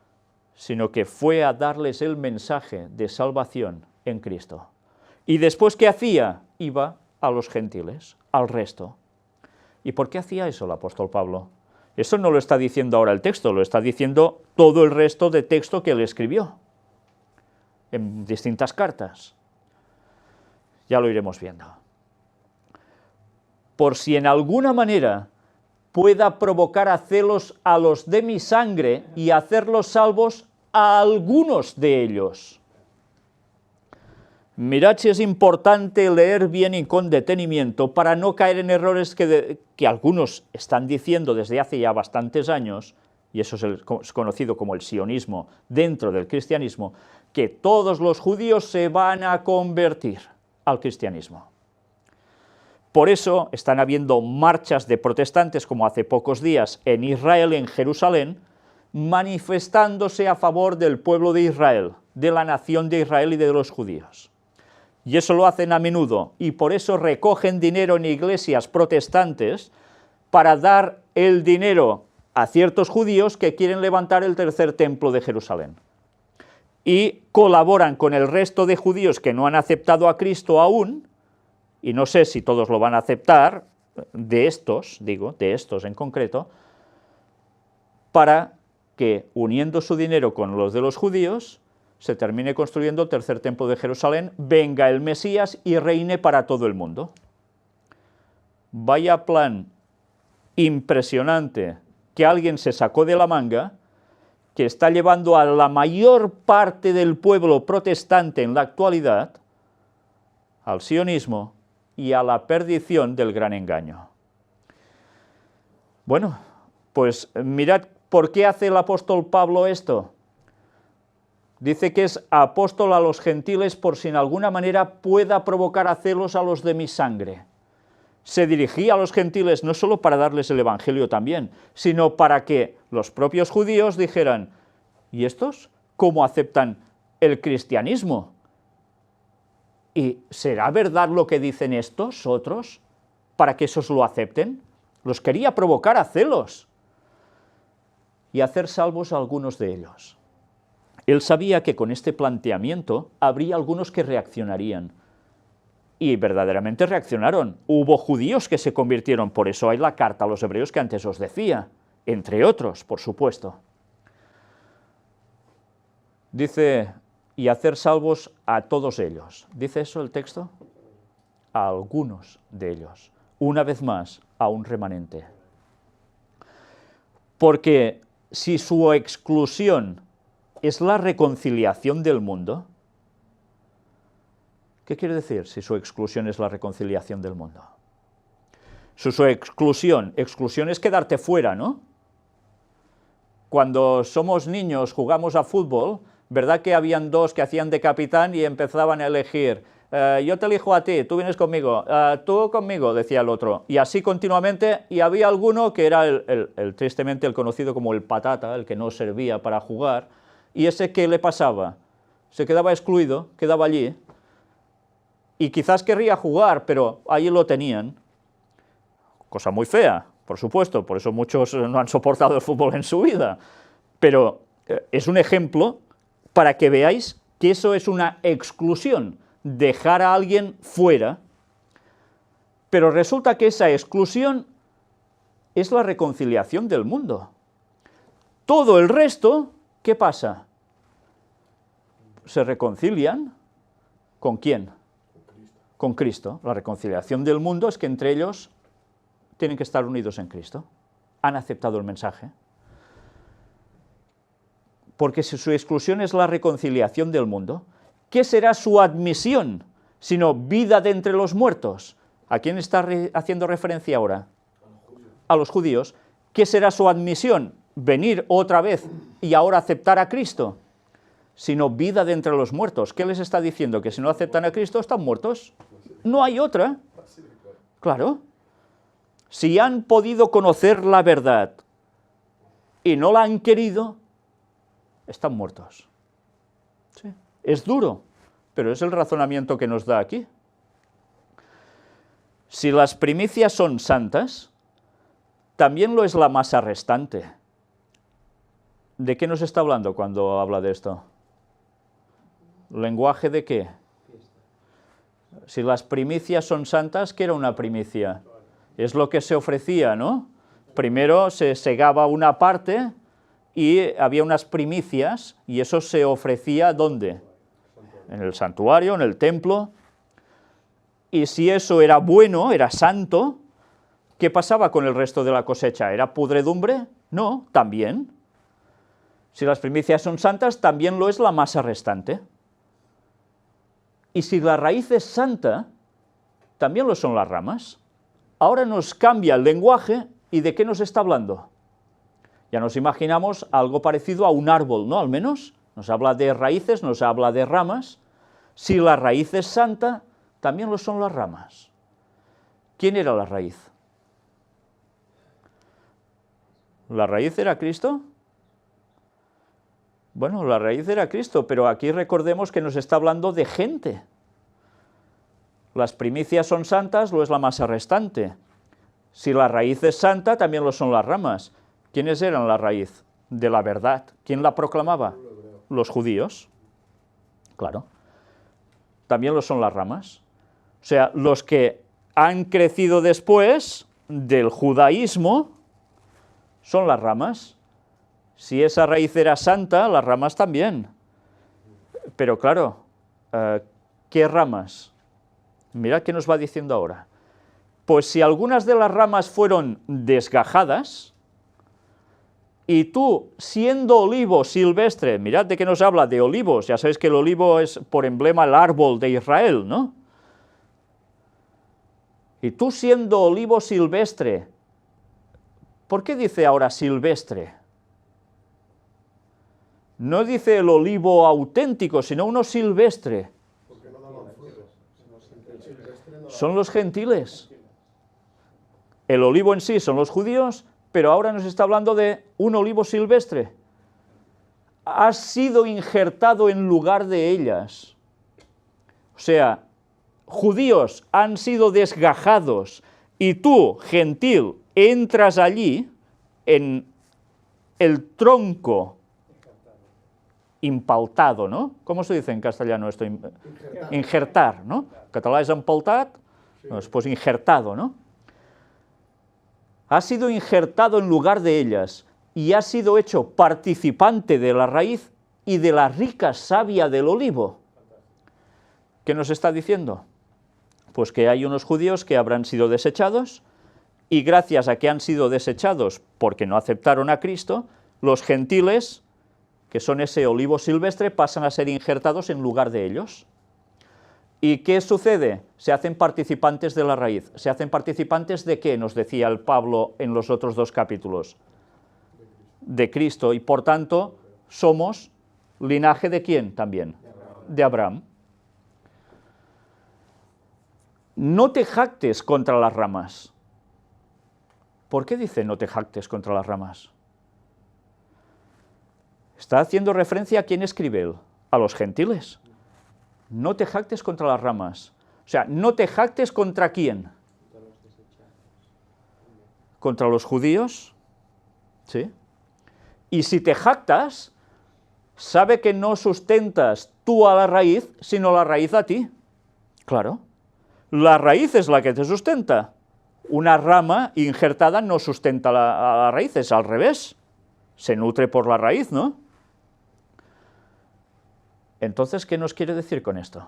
sino que fue a darles el mensaje de salvación en Cristo. Y después, ¿qué hacía? Iba a los gentiles, al resto. ¿Y por qué hacía eso el apóstol Pablo? Eso no lo está diciendo ahora el texto, lo está diciendo todo el resto de texto que él escribió en distintas cartas. Ya lo iremos viendo. Por si en alguna manera pueda provocar a celos a los de mi sangre y hacerlos salvos a algunos de ellos. Mirad si es importante leer bien y con detenimiento para no caer en errores que algunos están diciendo desde hace ya bastantes años, y eso es conocido como el sionismo dentro del cristianismo, que todos los judíos se van a convertir al cristianismo. Por eso están habiendo marchas de protestantes, como hace pocos días en Israel, en Jerusalén, manifestándose a favor del pueblo de Israel, de la nación de Israel y de los judíos. Y eso lo hacen a menudo, y por eso recogen dinero en iglesias protestantes para dar el dinero a ciertos judíos que quieren levantar el tercer templo de Jerusalén. Y colaboran con el resto de judíos que no han aceptado a Cristo aún, y no sé si todos lo van a aceptar, de estos en concreto, para que, uniendo su dinero con los de los judíos, se termine construyendo el tercer templo de Jerusalén, venga el Mesías y reine para todo el mundo. Vaya plan impresionante que alguien se sacó de la manga, que está llevando a la mayor parte del pueblo protestante en la actualidad al sionismo y a la perdición del gran engaño. Bueno, pues mirad por qué hace el apóstol Pablo esto. Dice que es apóstol a los gentiles por si en alguna manera pueda provocar a celos a los de mi sangre. Se dirigía a los gentiles no solo para darles el evangelio también, sino para que los propios judíos dijeran, ¿y estos cómo aceptan el cristianismo? ¿Y será verdad lo que dicen estos otros para que esos lo acepten? Los quería provocar a celos y hacer salvos a algunos de ellos. Él sabía que con este planteamiento habría algunos que reaccionarían, y verdaderamente reaccionaron. Hubo judíos que se convirtieron, por eso hay la carta a los hebreos que antes os decía, entre otros, por supuesto. Dice, y hacer salvos a todos ellos. ¿Dice eso el texto? A algunos de ellos. Una vez más, a un remanente. Porque si su exclusión es la reconciliación del mundo, ¿qué quiere decir si su exclusión es la reconciliación del mundo? Su exclusión es quedarte fuera, ¿no? Cuando somos niños, jugamos a fútbol, ¿Verdad que habían dos que hacían de capitán y empezaban a elegir? Yo te elijo a ti, tú vienes conmigo, tú conmigo, decía el otro. Y así continuamente, y había alguno que era tristemente el conocido como el patata, el que no servía para jugar, y ese ¿qué le pasaba? Se quedaba excluido, quedaba allí, y quizás querría jugar, pero allí lo tenían. Cosa muy fea, por supuesto, por eso muchos no han soportado el fútbol en su vida. Pero es un ejemplo para que veáis que eso es una exclusión, dejar a alguien fuera, pero resulta que esa exclusión es la reconciliación del mundo. Todo el resto, ¿qué pasa? Se reconcilian, ¿con quién? Con Cristo. La reconciliación del mundo es que entre ellos tienen que estar unidos en Cristo. Han aceptado el mensaje. Porque si su exclusión es la reconciliación del mundo, ¿qué será su admisión, sino vida de entre los muertos? ¿A quién está haciendo referencia ahora? A los judíos. ¿Qué será su admisión? Venir otra vez y ahora aceptar a Cristo, sino vida de entre los muertos. ¿Qué les está diciendo? Que si no aceptan a Cristo están muertos. No hay otra. Claro. Si han podido conocer la verdad y no la han querido, están muertos. Sí. Es duro, pero es el razonamiento que nos da aquí. Si las primicias son santas, también lo es la masa restante. ¿De qué nos está hablando cuando habla de esto? ¿Lenguaje de qué? Si las primicias son santas, ¿qué era una primicia? Es lo que se ofrecía, ¿no? Primero se segaba una parte y había unas primicias, y eso se ofrecía, ¿dónde? En el santuario, en el templo. Y si eso era bueno, era santo, ¿qué pasaba con el resto de la cosecha? ¿Era pudredumbre? No, también. Si las primicias son santas, también lo es la masa restante. Y si la raíz es santa, también lo son las ramas. Ahora nos cambia el lenguaje, ¿y de qué nos está hablando? Ya nos imaginamos algo parecido a un árbol, ¿no? Al menos nos habla de raíces, nos habla de ramas. Si la raíz es santa, también lo son las ramas. ¿Quién era la raíz? ¿La raíz era Cristo? Bueno, la raíz era Cristo, pero aquí recordemos que nos está hablando de gente. Las primicias son santas, lo es la masa restante. Si la raíz es santa, también lo son las ramas. ¿Quiénes eran la raíz de la verdad? ¿Quién la proclamaba? Los judíos. Claro. También lo son las ramas. O sea, los que han crecido después del judaísmo son las ramas. Si esa raíz era santa, las ramas también. Pero claro, ¿qué ramas? Mirad qué nos va diciendo ahora. Pues si algunas de las ramas fueron desgajadas, y tú, siendo olivo silvestre, mirad de qué nos habla, de olivos, ya sabéis que el olivo es por emblema el árbol de Israel, ¿no? Y tú siendo olivo silvestre, ¿por qué dice ahora silvestre? No dice el olivo auténtico, sino uno silvestre. Son los gentiles. El olivo en sí son los judíos, pero ahora nos está hablando de un olivo silvestre. Has sido injertado en lugar de ellas. O sea, judíos han sido desgajados y tú, gentil, entras allí en el tronco impaltado, ¿no? ¿Cómo se dice en castellano esto? Injertar, ¿no? En català és empaltat, pues injertado, ¿no? Ha sido injertado en lugar de ellas y ha sido hecho participante de la raíz y de la rica savia del olivo. ¿Qué nos está diciendo? Pues que hay unos judíos que habrán sido desechados y gracias a que han sido desechados porque no aceptaron a Cristo, los gentiles, que son ese olivo silvestre, pasan a ser injertados en lugar de ellos. ¿Y qué sucede? Se hacen participantes de la raíz. ¿Se hacen participantes de qué? Nos decía el Pablo en los otros dos capítulos. De Cristo. Y por tanto, somos ¿Linaje de quién también? De Abraham. No te jactes contra las ramas. ¿Por qué dice no te jactes contra las ramas? Está haciendo referencia a quién escribe él, a los gentiles. No te jactes contra las ramas. O sea, no te jactes contra quién. Contra los judíos. ¿Sí? Y si te jactas, sabe que no sustentas tú a la raíz, sino la raíz a ti. Claro. La raíz es la que te sustenta. Una rama injertada no sustenta a la raíz, es al revés. Se nutre por la raíz, ¿no? Entonces, ¿qué nos quiere decir con esto?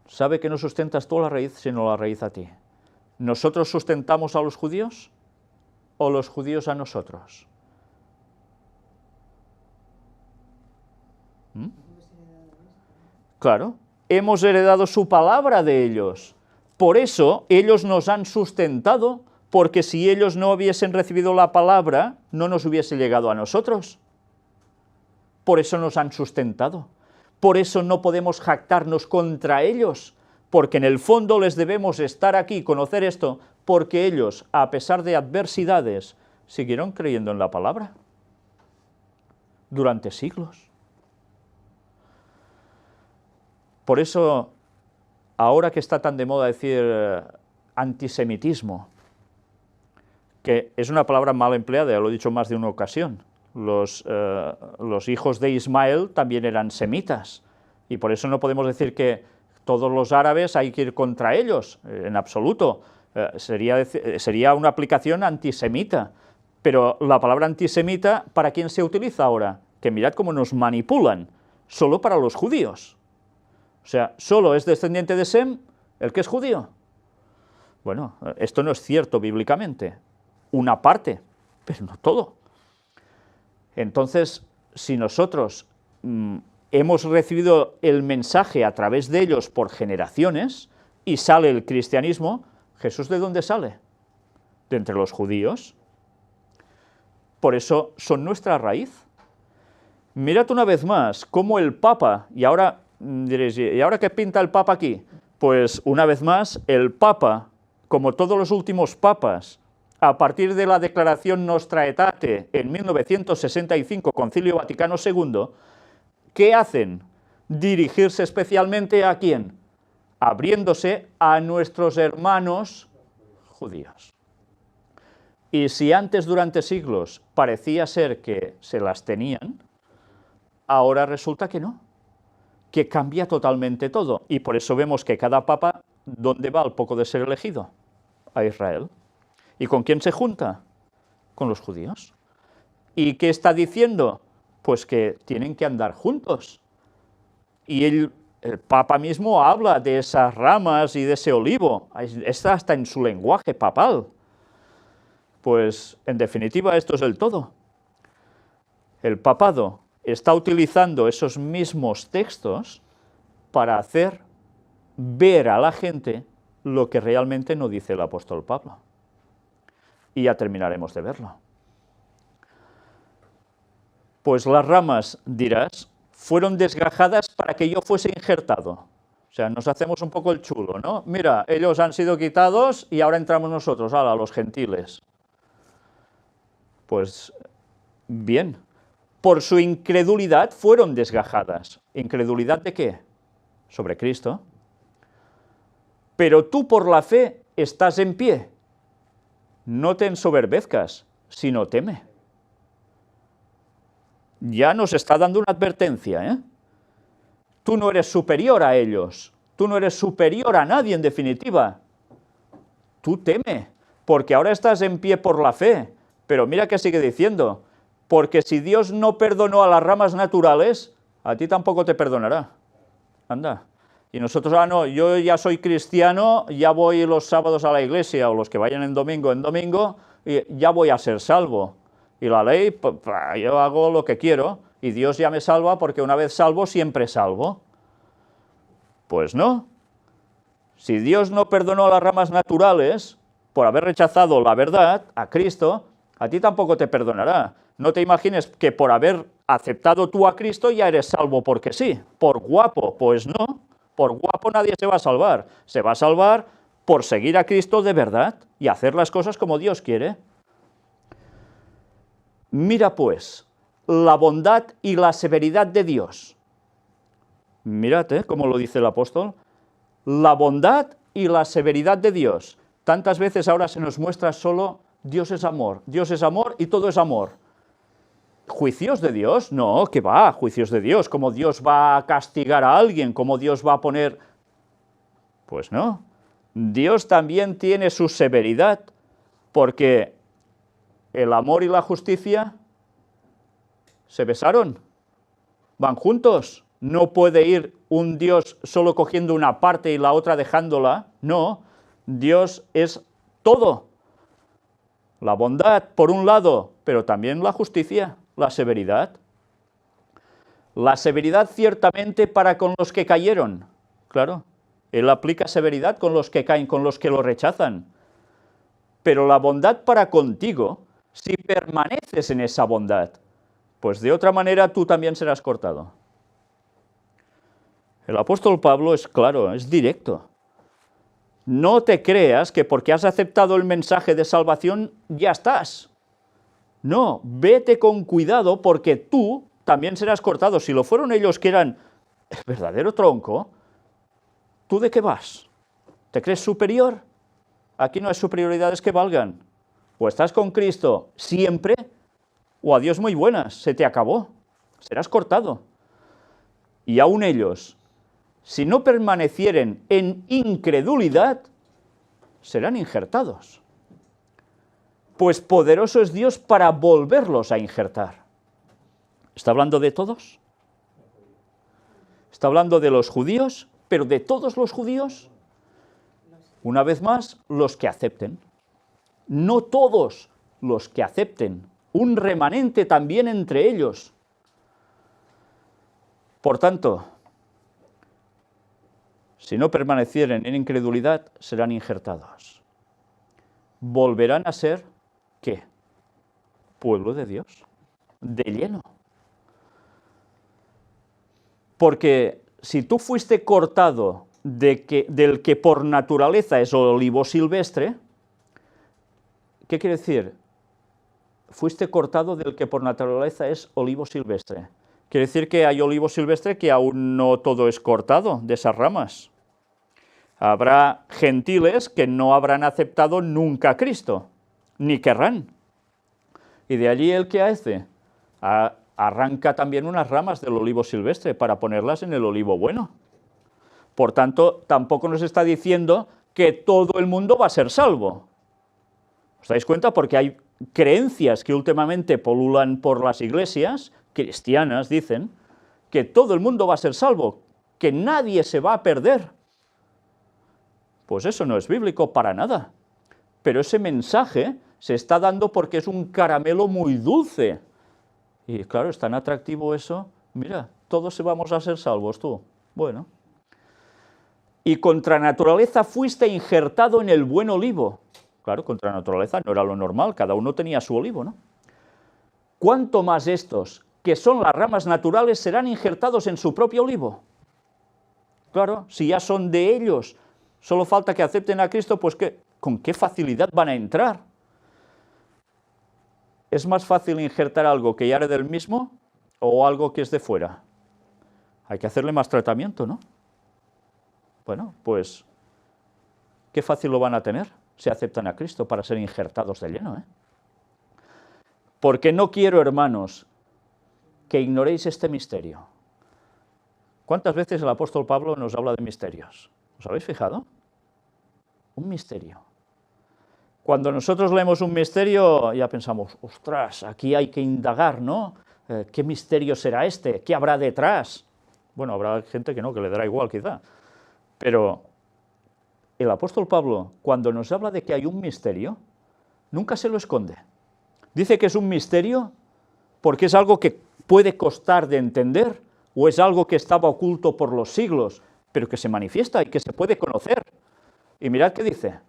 Sabe que no sustentas tú a la raíz, sino la raíz a ti. ¿Nosotros sustentamos a los judíos o los judíos a nosotros? ¿Mm? Claro, hemos heredado su palabra de ellos. Por eso ellos nos han sustentado, porque si ellos no hubiesen recibido la palabra, no nos hubiese llegado a nosotros. Por eso nos han sustentado. Por eso no podemos jactarnos contra ellos, porque en el fondo les debemos estar aquí, conocer esto, porque ellos, a pesar de adversidades, siguieron creyendo en la palabra durante siglos. Por eso, ahora que está tan de moda decir antisemitismo, que es una palabra mal empleada, ya lo he dicho más de una ocasión, los hijos de Ismael también eran semitas, y por eso no podemos decir que todos los árabes hay que ir contra ellos, en absoluto, sería una aplicación antisemita, pero la palabra antisemita, ¿para quién se utiliza ahora? Que mirad cómo nos manipulan, solo para los judíos. O sea, solo es descendiente de Sem el que es judío. Bueno, esto no es cierto bíblicamente, una parte, pero no todo. Entonces, si nosotros hemos recibido el mensaje a través de ellos por generaciones y sale el cristianismo, ¿Jesús de dónde sale? De entre los judíos. Por eso son nuestra raíz. Mirad una vez más cómo el Papa, y ahora diréis, ¿y ahora qué pinta el Papa aquí? Pues una vez más, el Papa, como todos los últimos papas, a partir de la Declaración Nostra Aetate en 1965, Concilio Vaticano II, ¿qué hacen? Dirigirse especialmente ¿a quién? Abriéndose a nuestros hermanos judíos. Y si antes durante siglos parecía ser que se las tenían, ahora resulta que no, que cambia totalmente todo. Y por eso vemos que cada papa, ¿dónde va al poco de ser elegido? A Israel. ¿Y con quién se junta? Con los judíos. ¿Y qué está diciendo? Pues que tienen que andar juntos. Y el Papa mismo habla de esas ramas y de ese olivo. Está hasta en su lenguaje papal. Pues, en definitiva, esto es el todo. El papado está utilizando esos mismos textos para hacer ver a la gente lo que realmente no dice el apóstol Pablo. Y ya terminaremos de verlo. Pues las ramas, dirás, fueron desgajadas para que yo fuese injertado. O sea, nos hacemos un poco el chulo, ¿no? Mira, ellos han sido quitados y ahora entramos nosotros, los gentiles. Pues, bien, por su incredulidad fueron desgajadas. ¿Incredulidad de qué? Sobre Cristo. Pero tú por la fe estás en pie. No te ensoberbezcas, sino teme. Ya nos está dando una advertencia, ¿eh? Tú no eres superior a ellos, tú no eres superior a nadie en definitiva. Tú teme, porque ahora estás en pie por la fe. Pero mira que sigue diciendo, porque si Dios no perdonó a las ramas naturales, a ti tampoco te perdonará. Anda. Y nosotros, no, yo ya soy cristiano, ya voy los sábados a la iglesia, o los que vayan en domingo, y ya voy a ser salvo. Y la ley, pues, yo hago lo que quiero, y Dios ya me salva, porque una vez salvo, siempre salvo. Pues no. Si Dios no perdonó a las ramas naturales, por haber rechazado la verdad, a Cristo, A ti tampoco te perdonará. No te imagines que por haber aceptado tú a Cristo ya eres salvo porque sí, por guapo. Pues no, por guapo nadie se va a salvar. Se va a salvar por seguir a Cristo de verdad y hacer las cosas como Dios quiere. Mira pues la bondad y la severidad de Dios. Mirad, como lo dice el apóstol, la bondad y la severidad de Dios. Tantas veces ahora se nos muestra solo Dios es amor y todo es amor. ¿Juicios de Dios? No, ¿qué va? Juicios de Dios, ¿cómo Dios va a castigar a alguien? ¿Cómo Dios va a poner...? Pues no. Dios también tiene su severidad, porque el amor y la justicia se besaron, van juntos. No puede ir un Dios solo cogiendo una parte y la otra dejándola. No, Dios es todo. La bondad, por un lado, pero también la justicia, la severidad. La severidad ciertamente para con los que cayeron. Claro, Él aplica severidad con los que caen, con los que lo rechazan. Pero la bondad para contigo, si permaneces en esa bondad, pues de otra manera tú también serás cortado. El apóstol Pablo es claro, es directo. No te creas que porque has aceptado el mensaje de salvación ya estás. No, vete con cuidado porque tú también serás cortado. Si lo fueron ellos que eran el verdadero tronco, ¿tú de qué vas? ¿Te crees superior? Aquí no hay superioridades que valgan. O estás con Cristo siempre, o adiós muy buenas, se te acabó, serás cortado. Y aún ellos, si no permanecieren en incredulidad, serán injertados. Pues poderoso es Dios para volverlos a injertar. ¿Está hablando de todos? ¿Está hablando de los judíos? ¿Pero de todos los judíos? Una vez más, los que acepten. No todos los que acepten. Un remanente también entre ellos. Por tanto, si no permanecieren en incredulidad, serán injertados. Volverán a ser, ¿qué? Pueblo de Dios, de lleno. Porque si tú fuiste cortado del que por naturaleza es olivo silvestre, ¿qué quiere decir? Fuiste cortado del que por naturaleza es olivo silvestre. Quiere decir que hay olivo silvestre que aún no todo es cortado de esas ramas. Habrá gentiles que no habrán aceptado nunca a Cristo, ni querrán. Y de allí el que hace, arranca también unas ramas del olivo silvestre para ponerlas en el olivo bueno. Por tanto, tampoco nos está diciendo que todo el mundo va a ser salvo. ¿Os dais cuenta? Porque hay creencias que últimamente pululan por las iglesias, cristianas dicen, que todo el mundo va a ser salvo, que nadie se va a perder. Pues eso no es bíblico para nada. Pero ese mensaje se está dando porque es un caramelo muy dulce. Y claro, es tan atractivo eso. Mira, todos vamos a ser salvos, tú. Bueno. Y contra naturaleza fuiste injertado en el buen olivo. Claro, contra naturaleza no era lo normal, cada uno tenía su olivo, ¿no? ¿Cuánto más estos, que son las ramas naturales, serán injertados en su propio olivo? Claro, si ya son de ellos, solo falta que acepten a Cristo, pues ¿con qué facilidad van a entrar? ¿Es más fácil injertar algo que ya era del mismo o algo que es de fuera? Hay que hacerle más tratamiento, ¿no? Bueno, pues, qué fácil lo van a tener si aceptan a Cristo para ser injertados de lleno, ¿eh? Porque no quiero, hermanos, que ignoréis este misterio. ¿Cuántas veces el apóstol Pablo nos habla de misterios? ¿Os habéis fijado? Un misterio. Cuando nosotros leemos un misterio, ya pensamos, ostras, aquí hay que indagar, ¿no? ¿Qué misterio será este? ¿Qué habrá detrás? Bueno, habrá gente que no, que le dará igual quizá. Pero el apóstol Pablo, cuando nos habla de que hay un misterio, nunca se lo esconde. Dice que es un misterio porque es algo que puede costar de entender o es algo que estaba oculto por los siglos, pero que se manifiesta y que se puede conocer. Y mirad qué dice.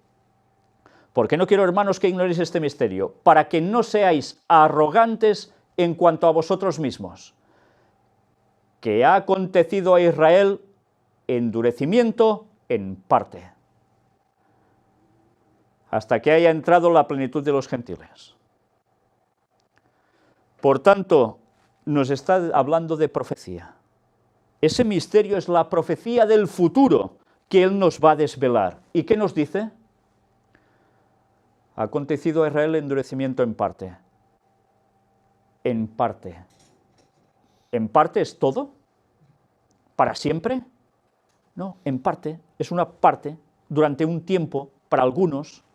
¿Por qué no quiero, hermanos, que ignoréis este misterio? Para que no seáis arrogantes en cuanto a vosotros mismos, que ha acontecido a Israel endurecimiento en parte, hasta que haya entrado la plenitud de los gentiles. Por tanto, nos está hablando de profecía. Ese misterio es la profecía del futuro que Él nos va a desvelar. ¿Y qué nos dice? Ha acontecido a Israel endurecimiento en parte. En parte. ¿En parte es todo? ¿Para siempre? No, en parte. Es una parte, durante un tiempo, para algunos,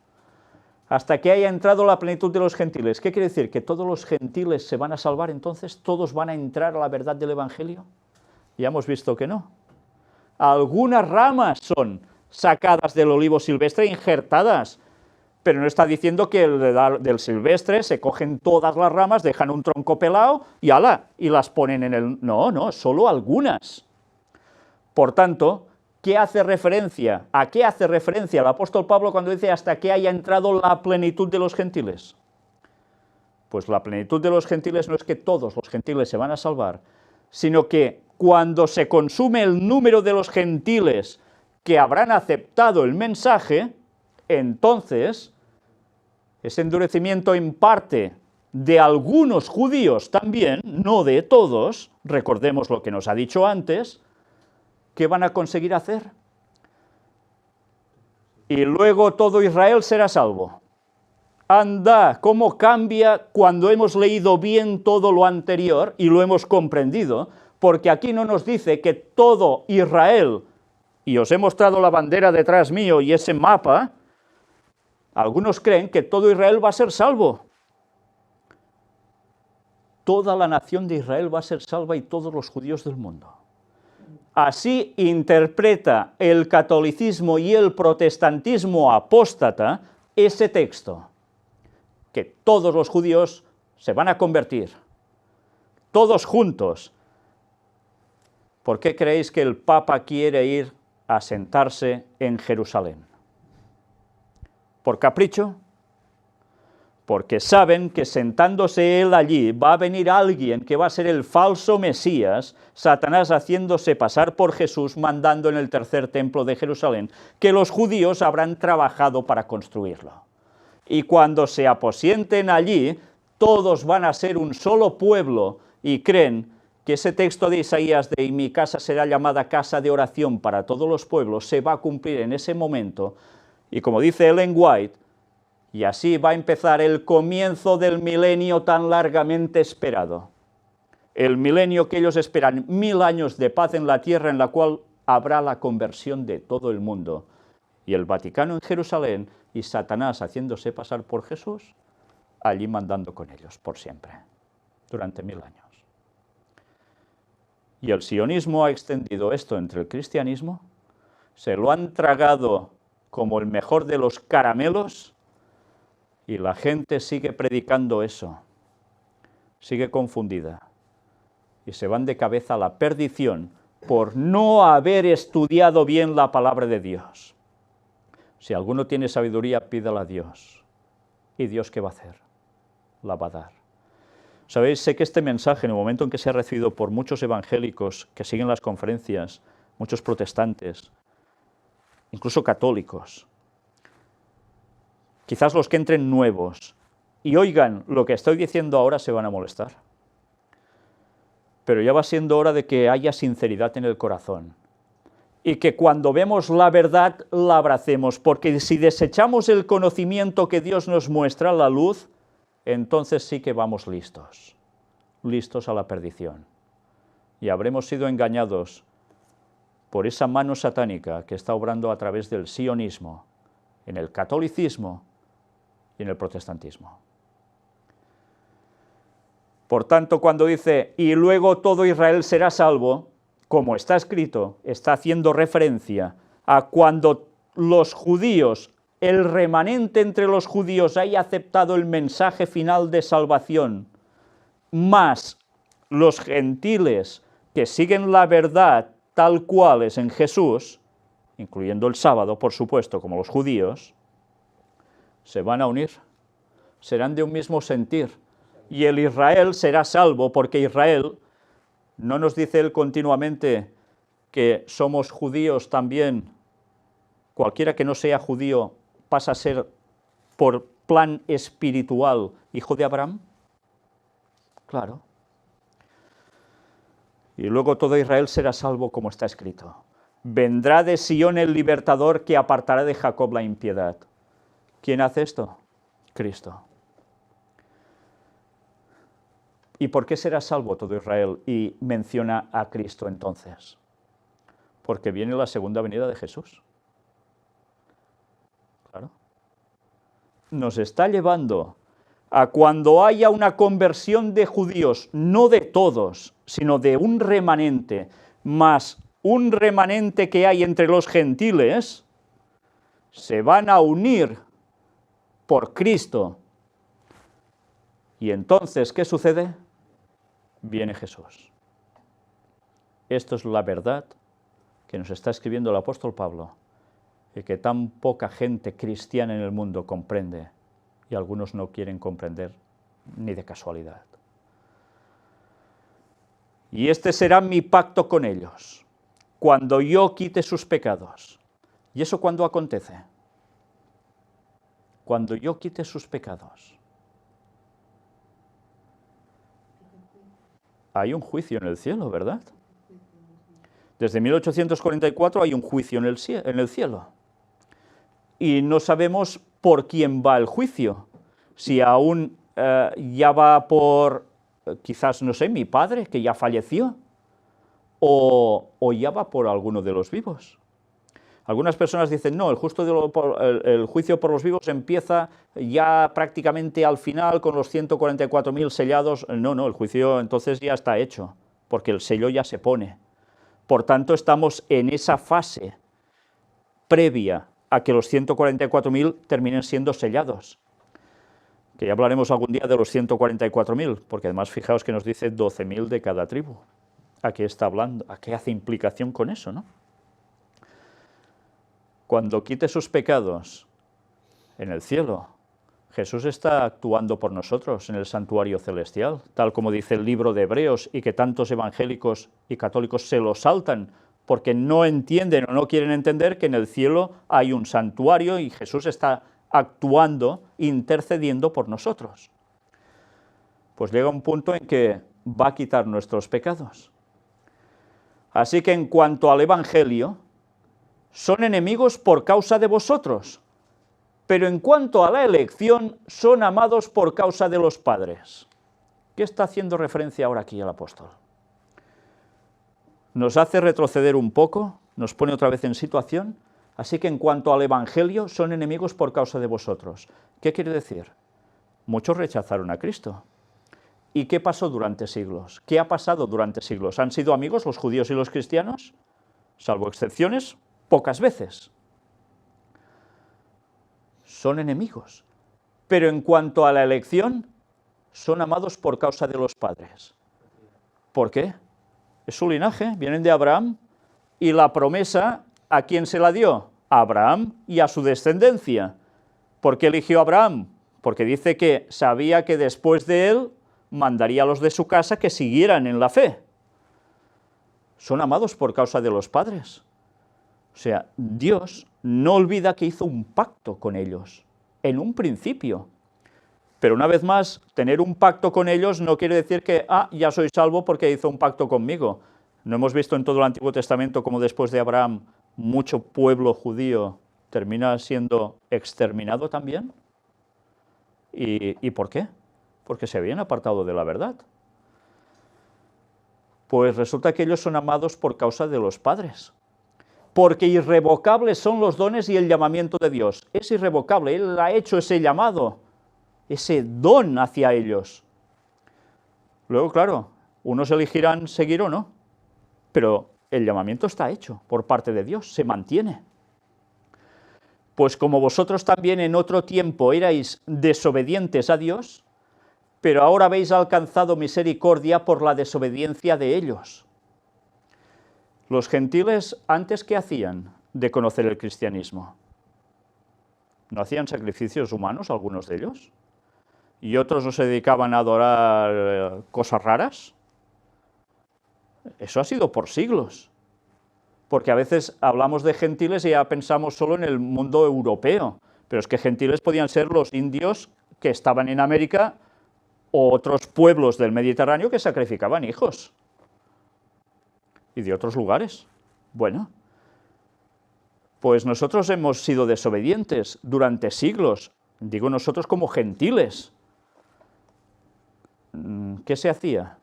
hasta que haya entrado la plenitud de los gentiles. ¿Qué quiere decir? ¿Que todos los gentiles se van a salvar entonces? ¿Todos van a entrar a la verdad del Evangelio? Ya hemos visto que no. Algunas ramas son sacadas del olivo silvestre e injertadas, pero no está diciendo que del silvestre se cogen todas las ramas, dejan un tronco pelado y ¡ala! Y las ponen en el... No, no, solo algunas. Por tanto, ¿qué hace referencia? ¿A qué hace referencia el apóstol Pablo cuando dice hasta que haya entrado la plenitud de los gentiles? Pues la plenitud de los gentiles no es que todos los gentiles se van a salvar, sino que cuando se consume el número de los gentiles que habrán aceptado el mensaje, entonces ese endurecimiento en parte de algunos judíos también, no de todos, recordemos lo que nos ha dicho antes, ¿qué van a conseguir hacer? Y luego todo Israel será salvo. Anda, cómo cambia cuando hemos leído bien todo lo anterior y lo hemos comprendido, porque aquí no nos dice que todo Israel, y os he mostrado la bandera detrás mío y ese mapa, algunos creen que todo Israel va a ser salvo. Toda la nación de Israel va a ser salva y todos los judíos del mundo. Así interpreta el catolicismo y el protestantismo apóstata ese texto, que todos los judíos se van a convertir, todos juntos. ¿Por qué creéis que el Papa quiere ir a sentarse en Jerusalén? ¿Por capricho? Porque saben que sentándose él allí va a venir alguien que va a ser el falso Mesías, Satanás haciéndose pasar por Jesús, mandando en el tercer templo de Jerusalén, que los judíos habrán trabajado para construirlo. Y cuando se aposienten allí, todos van a ser un solo pueblo y creen que ese texto de Isaías de "y mi casa será llamada casa de oración para todos los pueblos" se va a cumplir en ese momento, y como dice Ellen White, y así va a empezar el comienzo del milenio tan largamente esperado. El milenio que ellos esperan, 1000 años de paz en la tierra en la cual habrá la conversión de todo el mundo. Y el Vaticano en Jerusalén y Satanás haciéndose pasar por Jesús, allí mandando con ellos por siempre, durante 1000 años. Y el sionismo ha extendido esto entre el cristianismo, se lo han tragado como el mejor de los caramelos, y la gente sigue predicando eso, sigue confundida, y se van de cabeza a la perdición por no haber estudiado bien la palabra de Dios. Si alguno tiene sabiduría, pídala a Dios. ¿Y Dios qué va a hacer? La va a dar. Sabéis, sé que este mensaje, en el momento en que se ha recibido por muchos evangélicos que siguen las conferencias, muchos protestantes, incluso católicos, quizás los que entren nuevos y oigan lo que estoy diciendo ahora se van a molestar. Pero ya va siendo hora de que haya sinceridad en el corazón y que cuando vemos la verdad la abracemos, porque si desechamos el conocimiento que Dios nos muestra, la luz, entonces sí que vamos listos a la perdición. Y habremos sido engañados por esa mano satánica que está obrando a través del sionismo, en el catolicismo y en el protestantismo. Por tanto, cuando dice, y luego todo Israel será salvo, como está escrito, está haciendo referencia a cuando los judíos, el remanente entre los judíos haya aceptado el mensaje final de salvación, más los gentiles que siguen la verdad tal cual es en Jesús, incluyendo el sábado, por supuesto, como los judíos, Se van a unir, serán de un mismo sentir. Y el Israel será salvo, porque Israel, ¿no nos dice él continuamente que somos judíos también? Cualquiera que no sea judío pasa a ser, por plan espiritual, hijo de Abraham. Claro. Y luego todo Israel será salvo, como está escrito. Vendrá de Sión el libertador que apartará de Jacob la impiedad. ¿Quién hace esto? Cristo. ¿Y por qué será salvo todo Israel? Y menciona a Cristo entonces. Porque viene la segunda venida de Jesús. Claro. Nos está llevando a cuando haya una conversión de judíos, no de todos, sino de un remanente, más un remanente que hay entre los gentiles, se van a unir por Cristo. Y entonces, ¿qué sucede? Viene Jesús. Esto es la verdad que nos está escribiendo el apóstol Pablo, y que tan poca gente cristiana en el mundo comprende, y algunos no quieren comprender ni de casualidad. Y este será mi pacto con ellos, cuando yo quite sus pecados. ¿Y eso cuándo acontece? Cuando yo quite sus pecados. Hay un juicio en el cielo, ¿verdad? Desde 1844 hay un juicio en el cielo. Y no sabemos por quién va el juicio. Si aún ya va por, quizás, no sé, mi padre, que ya falleció, o ya va por alguno de los vivos. Algunas personas dicen, no, el juicio por los vivos empieza ya prácticamente al final con los 144.000 sellados. No, el juicio entonces ya está hecho, porque el sello ya se pone. Por tanto, estamos en esa fase previa a que los 144.000 terminen siendo sellados. Que ya hablaremos algún día de los 144.000, porque además fijaos que nos dice 12.000 de cada tribu. ¿A qué está hablando? ¿A qué hace implicación con eso, no? Cuando quite sus pecados en el cielo, Jesús está actuando por nosotros en el santuario celestial, tal como dice el libro de Hebreos, y que tantos evangélicos y católicos se lo saltan, porque no entienden o no quieren entender que en el cielo hay un santuario y Jesús está actuando, intercediendo por nosotros. Pues llega un punto en que va a quitar nuestros pecados. Así que en cuanto al Evangelio, son enemigos por causa de vosotros, pero en cuanto a la elección, son amados por causa de los padres. ¿Qué está haciendo referencia ahora aquí el apóstol? Nos hace retroceder un poco, nos pone otra vez en situación. Así que en cuanto al Evangelio, son enemigos por causa de vosotros. ¿Qué quiere decir? Muchos rechazaron a Cristo. ¿Y qué pasó durante siglos? ¿Qué ha pasado durante siglos? ¿Han sido amigos los judíos y los cristianos? Salvo excepciones, pocas veces. Son enemigos. Pero en cuanto a la elección, son amados por causa de los padres. ¿Por qué? Es su linaje, vienen de Abraham, y la promesa, ¿a quién se la dio? A Abraham y a su descendencia. ¿Por qué eligió a Abraham? Porque dice que sabía que después de él mandaría a los de su casa que siguieran en la fe. Son amados por causa de los padres. O sea, Dios no olvida que hizo un pacto con ellos, en un principio. Pero una vez más, tener un pacto con ellos no quiere decir que, ya soy salvo porque hizo un pacto conmigo. ¿No hemos visto en todo el Antiguo Testamento cómo después de Abraham mucho pueblo judío termina siendo exterminado también? ¿Y por qué? Porque se habían apartado de la verdad. Pues resulta que ellos son amados por causa de los padres. Porque irrevocables son los dones y el llamamiento de Dios. Es irrevocable, Él ha hecho ese llamado, ese don hacia ellos. Luego, claro, unos elegirán seguir o no, pero el llamamiento está hecho por parte de Dios, se mantiene. Pues como vosotros también en otro tiempo erais desobedientes a Dios, pero ahora habéis alcanzado misericordia por la desobediencia de ellos. Los gentiles, ¿antes qué hacían de conocer el cristianismo? ¿No hacían sacrificios humanos algunos de ellos? ¿Y otros no se dedicaban a adorar cosas raras? Eso ha sido por siglos. Porque a veces hablamos de gentiles y ya pensamos solo en el mundo europeo, pero es que gentiles podían ser los indios que estaban en América o otros pueblos del Mediterráneo que sacrificaban hijos. Y de otros lugares. Bueno, pues nosotros hemos sido desobedientes durante siglos, digo nosotros como gentiles. ¿Qué se hacía?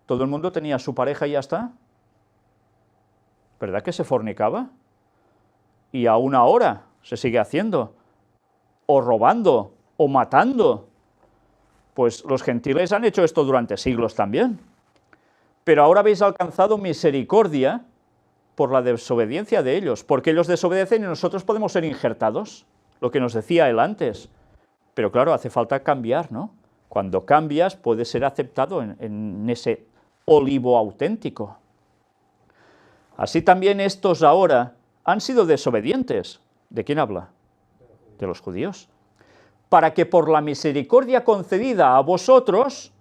¿Todo el mundo tenía su pareja y ya está? ¿Verdad que se fornicaba? Y aún ahora se sigue haciendo, o robando, o matando. Pues los gentiles han hecho esto durante siglos también. Pero ahora habéis alcanzado misericordia por la desobediencia de ellos, porque ellos desobedecen y nosotros podemos ser injertados, lo que nos decía él antes. Pero claro, hace falta cambiar, ¿no? Cuando cambias, puedes ser aceptado en ese olivo auténtico. Así también estos ahora han sido desobedientes. ¿De quién habla? De los judíos. Para que por la misericordia concedida a vosotros,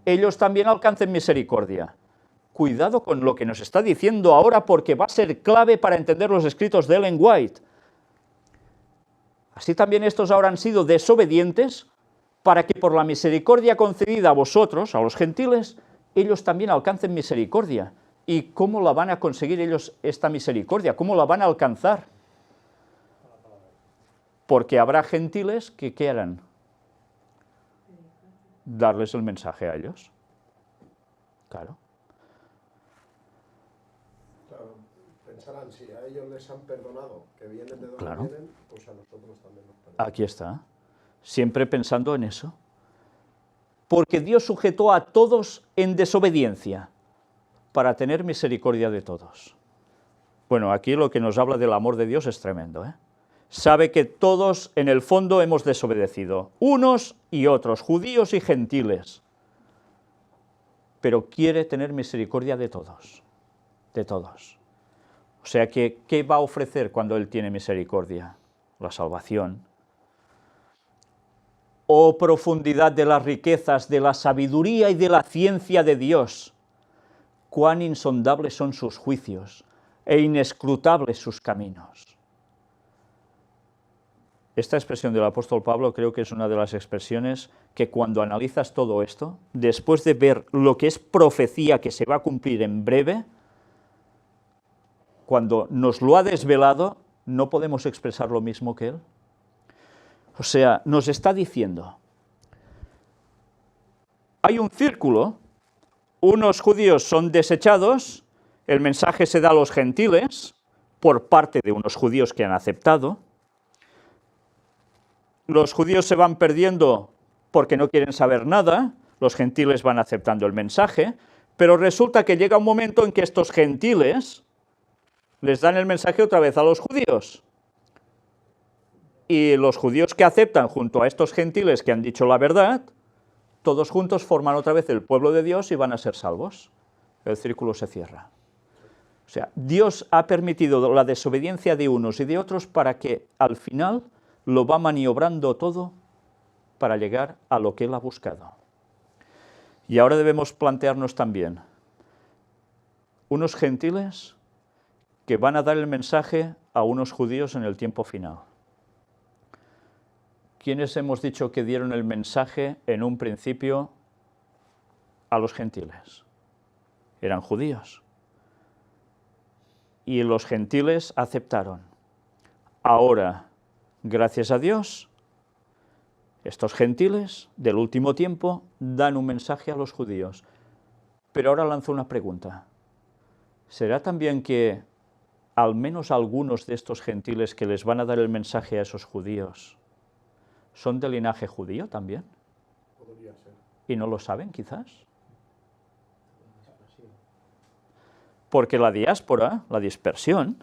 ellos también alcancen misericordia. Cuidado con lo que nos está diciendo ahora, porque va a ser clave para entender los escritos de Ellen White. Así también estos ahora han sido desobedientes, para que por la misericordia concedida a vosotros, a los gentiles, ellos también alcancen misericordia. ¿Y cómo la van a conseguir ellos esta misericordia? ¿Cómo la van a alcanzar? Porque habrá gentiles que, ¿qué harán? Darles el mensaje a ellos. Claro. Pensarán, si a ellos les han perdonado, que vienen de donde Claro. vienen, pues a nosotros también nos perdonan. Aquí está. Siempre pensando en eso. Porque Dios sujetó a todos en desobediencia, para tener misericordia de todos. Bueno, aquí lo que nos habla del amor de Dios es tremendo, ¿eh? Sabe que todos en el fondo hemos desobedecido, unos y otros, judíos y gentiles, pero quiere tener misericordia de todos, de todos. O sea que, ¿qué va a ofrecer cuando Él tiene misericordia? La salvación. Oh profundidad de las riquezas, de la sabiduría y de la ciencia de Dios, cuán insondables son sus juicios e inescrutables sus caminos. Esta expresión del apóstol Pablo creo que es una de las expresiones que cuando analizas todo esto, después de ver lo que es profecía que se va a cumplir en breve, cuando nos lo ha desvelado, no podemos expresar lo mismo que él. O sea, nos está diciendo, hay un círculo, unos judíos son desechados, el mensaje se da a los gentiles, por parte de unos judíos que han aceptado, los judíos se van perdiendo porque no quieren saber nada, los gentiles van aceptando el mensaje, pero resulta que llega un momento en que estos gentiles les dan el mensaje otra vez a los judíos. Y los judíos que aceptan junto a estos gentiles que han dicho la verdad, todos juntos forman otra vez el pueblo de Dios y van a ser salvos. El círculo se cierra. O sea, Dios ha permitido la desobediencia de unos y de otros para que al final lo va maniobrando todo para llegar a lo que Él ha buscado. Y ahora debemos plantearnos también unos gentiles que van a dar el mensaje a unos judíos en el tiempo final. ¿Quiénes hemos dicho que dieron el mensaje en un principio a los gentiles? Eran judíos. Y los gentiles aceptaron. Ahora, gracias a Dios, estos gentiles del último tiempo dan un mensaje a los judíos. Pero ahora lanzo una pregunta. ¿Será también que al menos algunos de estos gentiles que les van a dar el mensaje a esos judíos son de linaje judío también? Podría ser. ¿Y no lo saben quizás? Porque la diáspora, la dispersión,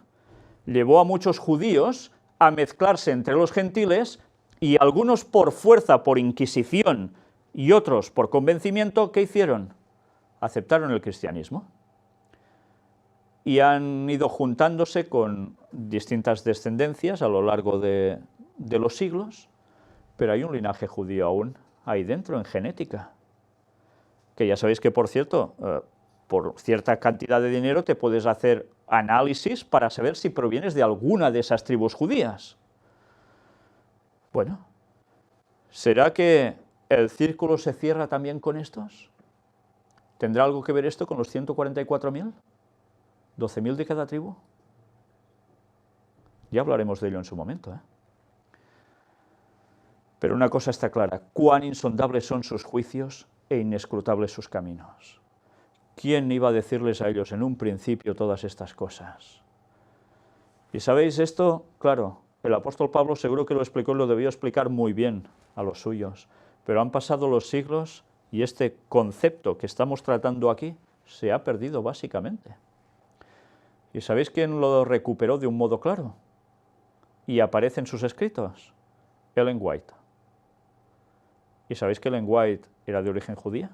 llevó a muchos judíos a mezclarse entre los gentiles y algunos por fuerza, por inquisición y otros por convencimiento, ¿qué hicieron? Aceptaron el cristianismo. y han ido juntándose con distintas descendencias a lo largo de los siglos, pero hay un linaje judío aún ahí dentro, en genética, que ya sabéis que, por cierto, por cierta cantidad de dinero te puedes hacer análisis para saber si provienes de alguna de esas tribus judías. Bueno, ¿será que el círculo se cierra también con estos? ¿Tendrá algo que ver esto con los 144.000? ¿12.000 de cada tribu? Ya hablaremos de ello en su momento, ¿eh? Pero una cosa está clara: cuán insondables son sus juicios e inescrutables sus caminos. ¿Quién iba a decirles a ellos en un principio todas estas cosas? Y sabéis esto, claro, el apóstol Pablo seguro que lo explicó y lo debió explicar muy bien a los suyos, pero han pasado los siglos y este concepto que estamos tratando aquí se ha perdido básicamente. ¿Y sabéis quién lo recuperó de un modo claro? Y aparece en sus escritos: Ellen White. ¿Y sabéis que Ellen White era de origen judía?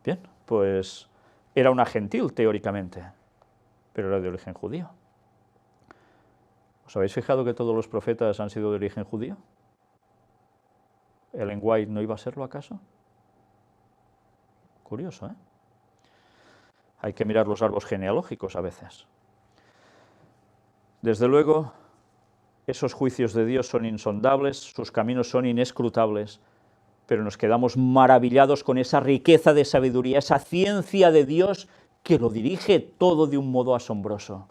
Bien, pues era una gentil teóricamente, pero era de origen judío. ¿Os habéis fijado que todos los profetas han sido de origen judío? ¿Ellen White no iba a serlo acaso? Curioso, ¿eh? Hay que mirar los árboles genealógicos a veces. Desde luego, esos juicios de Dios son insondables, sus caminos son inescrutables, pero nos quedamos maravillados con esa riqueza de sabiduría, esa ciencia de Dios que lo dirige todo de un modo asombroso,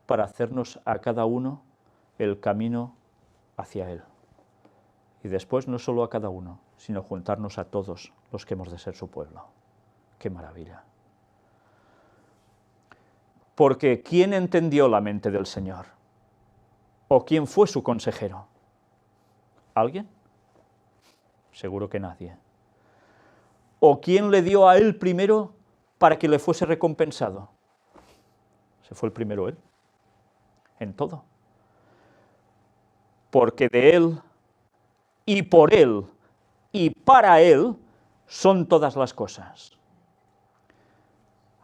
para hacernos a cada uno el camino hacia Él. Y después no solo a cada uno, sino juntarnos a todos los que hemos de ser su pueblo. ¡Qué maravilla! Porque ¿quién entendió la mente del Señor? ¿O quién fue su consejero? ¿Alguien? Seguro que nadie. ¿O quién le dio a él primero para que le fuese recompensado? Se fue el primero él, en todo. Porque de él, y por él, y para él, son todas las cosas.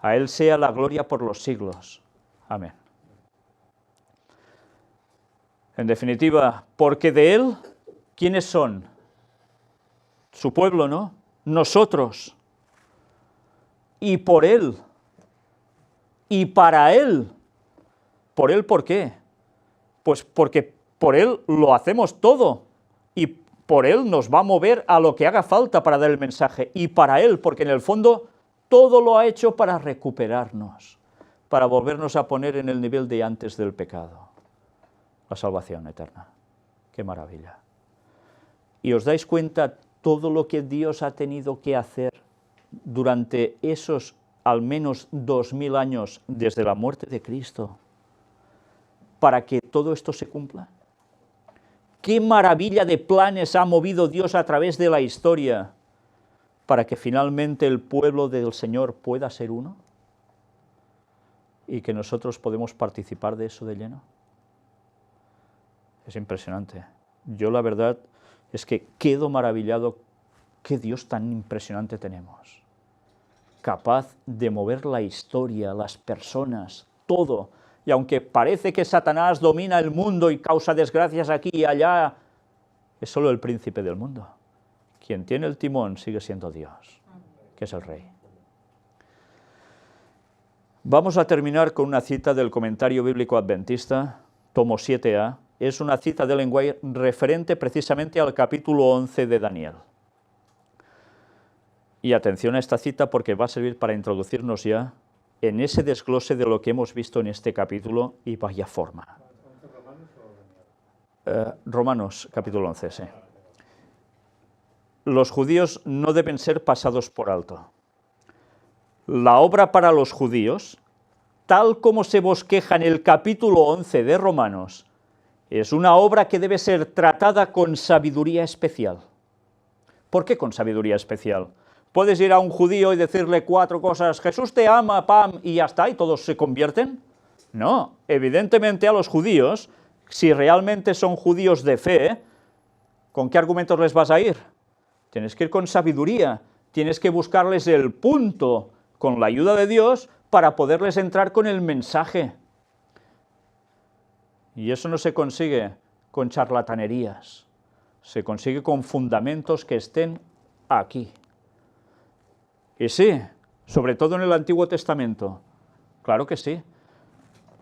A él sea la gloria por los siglos. Amén. En definitiva, porque de él, ¿quiénes son? Su pueblo, ¿no? Nosotros. Y por él. Y para él. ¿Por él por qué? Pues porque por él lo hacemos todo. Y por él nos va a mover a lo que haga falta para dar el mensaje. Y para él, porque en el fondo todo lo ha hecho para recuperarnos, para volvernos a poner en el nivel de antes del pecado. La salvación eterna. ¡Qué maravilla! ¿Y os dais cuenta todo lo que Dios ha tenido que hacer durante esos al menos 2000 años desde la muerte de Cristo para que todo esto se cumpla? ¡Qué maravilla de planes ha movido Dios a través de la historia para que finalmente el pueblo del Señor pueda ser uno? Y que nosotros podemos participar de eso de lleno. Es impresionante. Yo la verdad es que quedo maravillado. Qué Dios tan impresionante tenemos. Capaz de mover la historia, las personas, todo. Y aunque parece que Satanás domina el mundo y causa desgracias aquí y allá, es solo el príncipe del mundo. Quien tiene el timón sigue siendo Dios, que es el Rey. Vamos a terminar con una cita del Comentario Bíblico Adventista, tomo 7a. Es una cita de Ellen White referente precisamente al capítulo 11 de Daniel. Y atención a esta cita porque va a servir para introducirnos ya en ese desglose de lo que hemos visto en este capítulo, y vaya forma. Romanos, capítulo 11, sí. Los judíos no deben ser pasados por alto. La obra para los judíos, tal como se bosqueja en el capítulo 11 de Romanos, es una obra que debe ser tratada con sabiduría especial. ¿Por qué con sabiduría especial? ¿Puedes ir a un judío y decirle 4 cosas, Jesús te ama, pam, y ya está, y todos se convierten? No, evidentemente a los judíos, si realmente son judíos de fe, ¿con qué argumentos les vas a ir? Tienes que ir con sabiduría, tienes que buscarles el punto con la ayuda de Dios, para poderles entrar con el mensaje. Y eso no se consigue con charlatanerías, se consigue con fundamentos que estén aquí. Y sí, sobre todo en el Antiguo Testamento, claro que sí.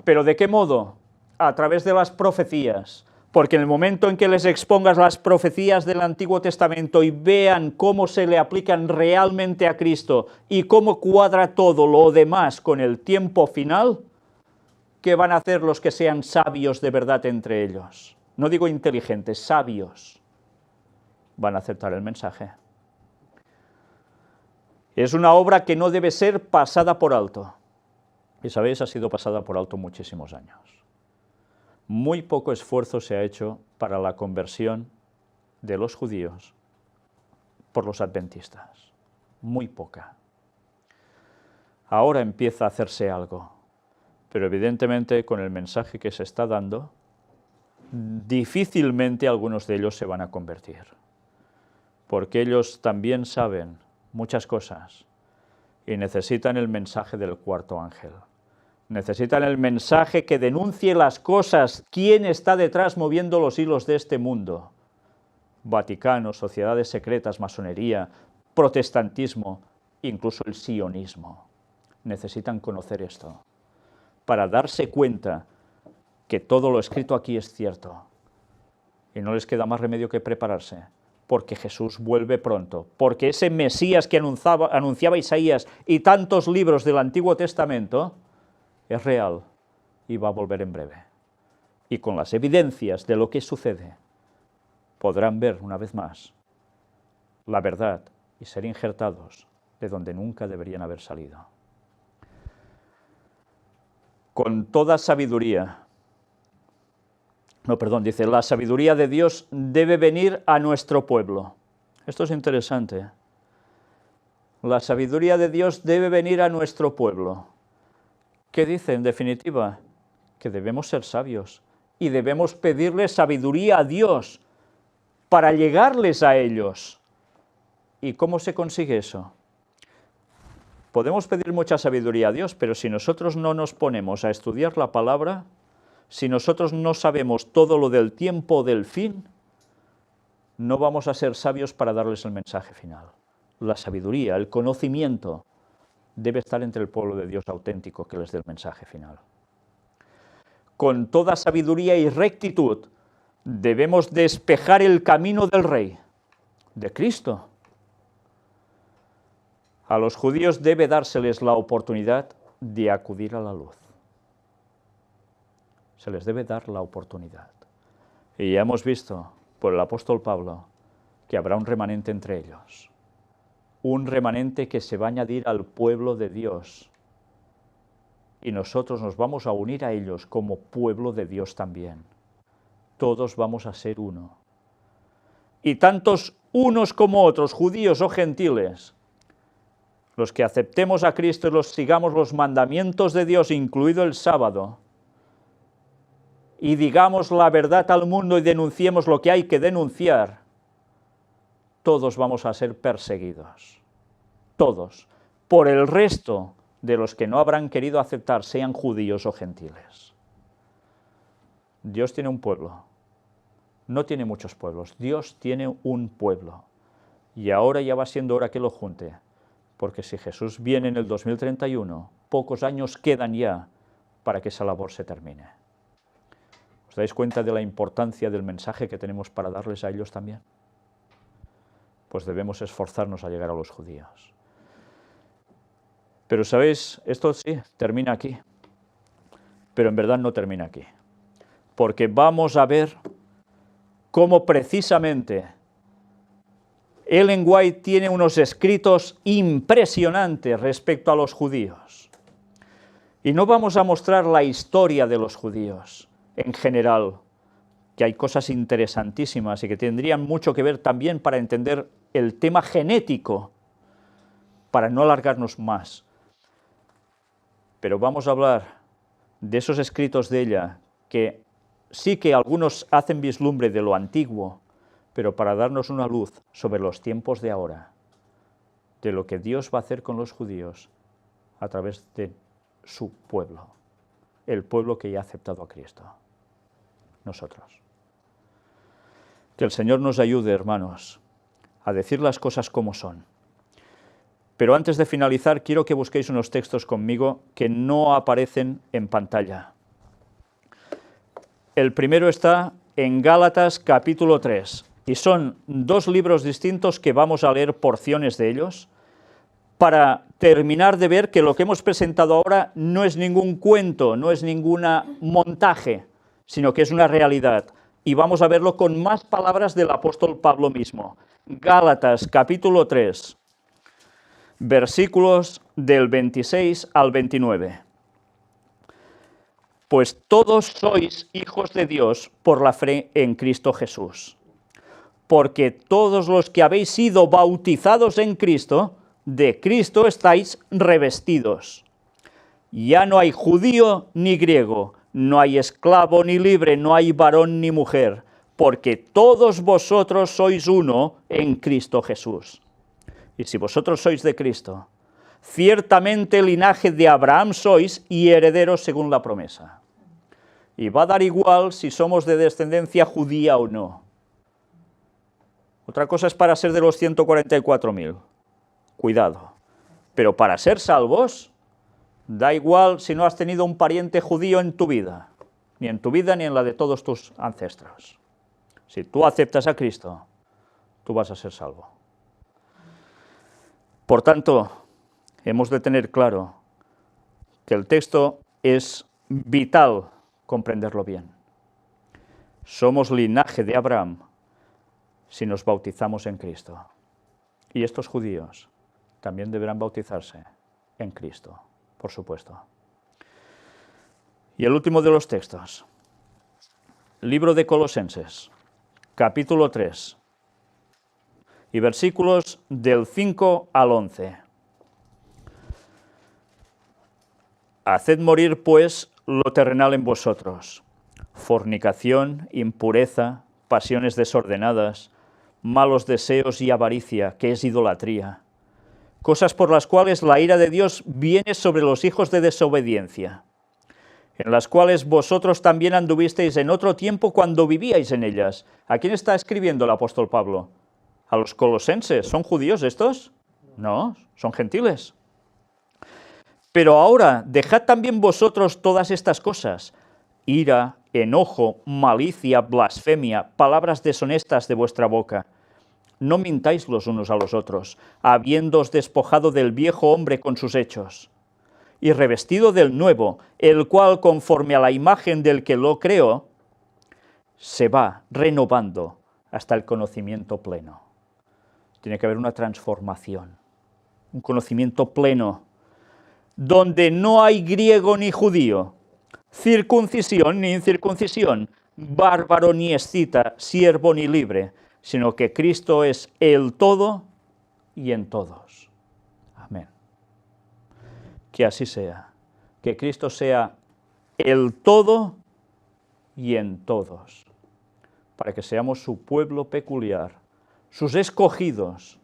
¿Pero de qué modo? A través de las profecías. Porque en el momento en que les expongas las profecías del Antiguo Testamento y vean cómo se le aplican realmente a Cristo y cómo cuadra todo lo demás con el tiempo final, ¿qué van a hacer los que sean sabios de verdad entre ellos? No digo inteligentes, sabios. Van a aceptar el mensaje. Es una obra que no debe ser pasada por alto. Y sabéis, ha sido pasada por alto muchísimos años. Muy poco esfuerzo se ha hecho para la conversión de los judíos por los adventistas. Muy poca. Ahora empieza a hacerse algo, pero evidentemente con el mensaje que se está dando, difícilmente algunos de ellos se van a convertir, porque ellos también saben muchas cosas y necesitan el mensaje del cuarto ángel. Necesitan el mensaje que denuncie las cosas, quién está detrás moviendo los hilos de este mundo. Vaticano, sociedades secretas, masonería, protestantismo, incluso el sionismo. Necesitan conocer esto para darse cuenta que todo lo escrito aquí es cierto. Y no les queda más remedio que prepararse, porque Jesús vuelve pronto, porque ese Mesías que anunciaba Isaías y tantos libros del Antiguo Testamento es real y va a volver en breve. Y con las evidencias de lo que sucede, podrán ver una vez más la verdad y ser injertados de donde nunca deberían haber salido. Con toda sabiduría, dice, la sabiduría de Dios debe venir a nuestro pueblo. Esto es interesante. La sabiduría de Dios debe venir a nuestro pueblo. ¿Qué dice en definitiva? Que debemos ser sabios y debemos pedirle sabiduría a Dios para llegarles a ellos. ¿Y cómo se consigue eso? Podemos pedir mucha sabiduría a Dios, pero si nosotros no nos ponemos a estudiar la palabra, si nosotros no sabemos todo lo del tiempo del fin, no vamos a ser sabios para darles el mensaje final. La sabiduría, el conocimiento, debe estar entre el pueblo de Dios auténtico que les dé el mensaje final. Con toda sabiduría y rectitud debemos despejar el camino del Rey, de Cristo. A los judíos debe dárseles la oportunidad de acudir a la luz. Se les debe dar la oportunidad. Y ya hemos visto por el apóstol Pablo que habrá un remanente entre ellos. Un remanente que se va a añadir al pueblo de Dios. Y nosotros nos vamos a unir a ellos como pueblo de Dios también. Todos vamos a ser uno. Y tantos unos como otros, judíos o gentiles, los que aceptemos a Cristo y los sigamos los mandamientos de Dios, incluido el sábado, y digamos la verdad al mundo y denunciemos lo que hay que denunciar, todos vamos a ser perseguidos, todos, por el resto de los que no habrán querido aceptar, sean judíos o gentiles. Dios tiene un pueblo, no tiene muchos pueblos, Dios tiene un pueblo, y ahora ya va siendo hora que lo junte, porque si Jesús viene en el 2031, pocos años quedan ya para que esa labor se termine. ¿Os dais cuenta de la importancia del mensaje que tenemos para darles a ellos también? Pues debemos esforzarnos a llegar a los judíos. Pero ¿sabéis? Esto sí, termina aquí. Pero en verdad no termina aquí. Porque vamos a ver cómo precisamente Ellen White tiene unos escritos impresionantes respecto a los judíos. Y no vamos a mostrar la historia de los judíos en general, que hay cosas interesantísimas y que tendrían mucho que ver también para entender el tema genético, para no alargarnos más. Pero vamos a hablar de esos escritos de ella, que sí que algunos hacen vislumbre de lo antiguo, pero para darnos una luz sobre los tiempos de ahora, de lo que Dios va a hacer con los judíos a través de su pueblo, el pueblo que ya ha aceptado a Cristo, nosotros. Que el Señor nos ayude, hermanos, a decir las cosas como son. Pero antes de finalizar, quiero que busquéis unos textos conmigo que no aparecen en pantalla. El primero está en Gálatas capítulo 3, y son dos libros distintos que vamos a leer porciones de ellos, para terminar de ver que lo que hemos presentado ahora no es ningún cuento, no es ningún montaje, sino que es una realidad. Y vamos a verlo con más palabras del apóstol Pablo mismo. Gálatas capítulo 3, versículos del 26 al 29. Pues todos sois hijos de Dios por la fe en Cristo Jesús. Porque todos los que habéis sido bautizados en Cristo, de Cristo estáis revestidos. Ya no hay judío ni griego, no hay esclavo ni libre, no hay varón ni mujer, porque todos vosotros sois uno en Cristo Jesús. Y si vosotros sois de Cristo, ciertamente linaje de Abraham sois y herederos según la promesa. Y va a dar igual si somos de descendencia judía o no. Otra cosa es para ser de los 144.000. Cuidado. Pero para ser salvos, da igual si no has tenido un pariente judío en tu vida, ni en tu vida ni en la de todos tus ancestros. Si tú aceptas a Cristo, tú vas a ser salvo. Por tanto, hemos de tener claro que el texto es vital comprenderlo bien. Somos linaje de Abraham si nos bautizamos en Cristo. Y estos judíos también deberán bautizarse en Cristo, por supuesto. Y el último de los textos, libro de Colosenses, capítulo 3, y versículos del 5 al 11. Haced morir, pues, lo terrenal en vosotros: fornicación, impureza, pasiones desordenadas, malos deseos y avaricia, que es idolatría, cosas por las cuales la ira de Dios viene sobre los hijos de desobediencia, en las cuales vosotros también anduvisteis en otro tiempo cuando vivíais en ellas. ¿A quién está escribiendo el apóstol Pablo? ¿A los colosenses? ¿Son judíos estos? No, son gentiles. Pero ahora dejad también vosotros todas estas cosas: ira, enojo, malicia, blasfemia, palabras deshonestas de vuestra boca. No mintáis los unos a los otros, habiéndoos despojado del viejo hombre con sus hechos, y revestido del nuevo, el cual, conforme a la imagen del que lo creó, se va renovando hasta el conocimiento pleno. Tiene que haber una transformación, un conocimiento pleno, donde no hay griego ni judío, circuncisión ni incircuncisión, bárbaro ni escita, siervo ni libre, sino que Cristo es el todo y en todos. Amén. Que así sea, que Cristo sea el todo y en todos, para que seamos su pueblo peculiar, sus escogidos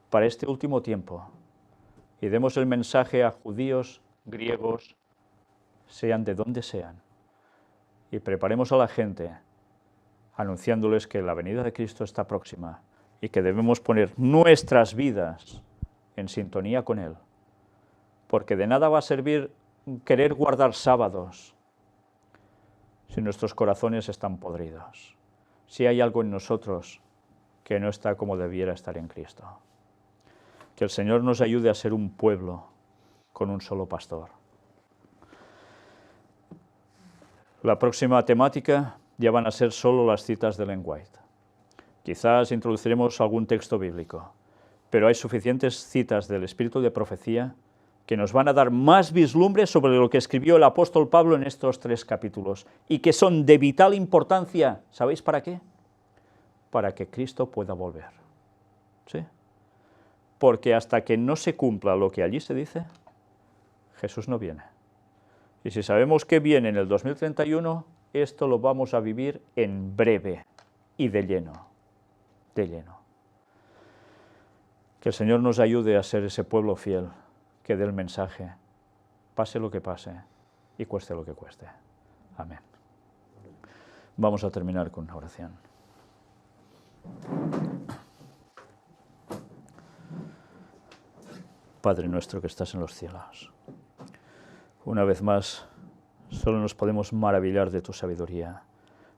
para este último tiempo, y demos el mensaje a judíos, griegos, sean de donde sean, y preparemos a la gente anunciándoles que la venida de Cristo está próxima y que debemos poner nuestras vidas en sintonía con Él, porque de nada va a servir querer guardar sábados si nuestros corazones están podridos, si hay algo en nosotros que no está como debiera estar en Cristo. Que el Señor nos ayude a ser un pueblo con un solo pastor. La próxima temática ya van a ser solo las citas de Ellen White. Quizás introduciremos algún texto bíblico, pero hay suficientes citas del espíritu de profecía que nos van a dar más vislumbre sobre lo que escribió el apóstol Pablo en estos 3 capítulos, y que son de vital importancia. ¿Sabéis para qué? Para que Cristo pueda volver. ¿Sí? Porque hasta que no se cumpla lo que allí se dice, Jesús no viene. Y si sabemos que viene en el 2031, esto lo vamos a vivir en breve y de lleno, de lleno. Que el Señor nos ayude a ser ese pueblo fiel que dé el mensaje, pase lo que pase y cueste lo que cueste. Amén. Vamos a terminar con una oración. Padre nuestro que estás en los cielos, una vez más, solo nos podemos maravillar de tu sabiduría,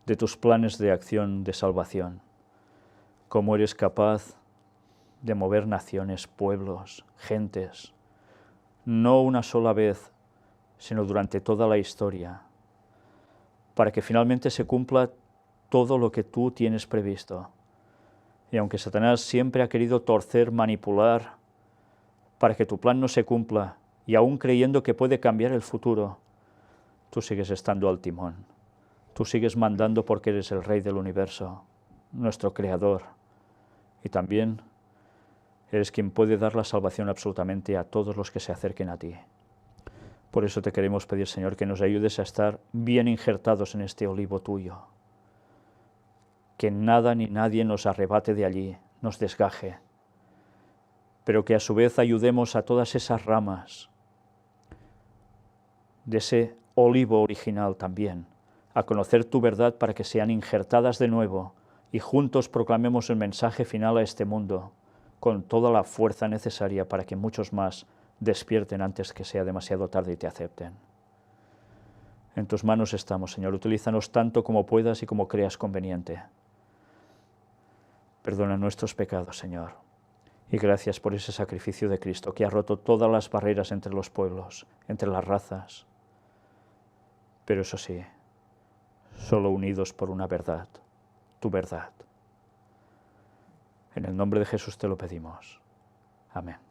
de tus planes de acción, de salvación, cómo eres capaz de mover naciones, pueblos, gentes, no una sola vez, sino durante toda la historia, para que finalmente se cumpla todo lo que tú tienes previsto. Y aunque Satanás siempre ha querido torcer, manipular, para que tu plan no se cumpla, y aún creyendo que puede cambiar el futuro, tú sigues estando al timón. Tú sigues mandando porque eres el Rey del universo, nuestro Creador, y también eres quien puede dar la salvación absolutamente a todos los que se acerquen a ti. Por eso te queremos pedir, Señor, que nos ayudes a estar bien injertados en este olivo tuyo, que nada ni nadie nos arrebate de allí, nos desgaje, pero que a su vez ayudemos a todas esas ramas de ese olivo original también, a conocer tu verdad para que sean injertadas de nuevo y juntos proclamemos el mensaje final a este mundo con toda la fuerza necesaria para que muchos más despierten antes que sea demasiado tarde y te acepten. En tus manos estamos, Señor, utilízanos tanto como puedas y como creas conveniente. Perdona nuestros pecados, Señor, y gracias por ese sacrificio de Cristo que ha roto todas las barreras entre los pueblos, entre las razas, pero eso sí, solo unidos por una verdad, tu verdad. En el nombre de Jesús te lo pedimos. Amén.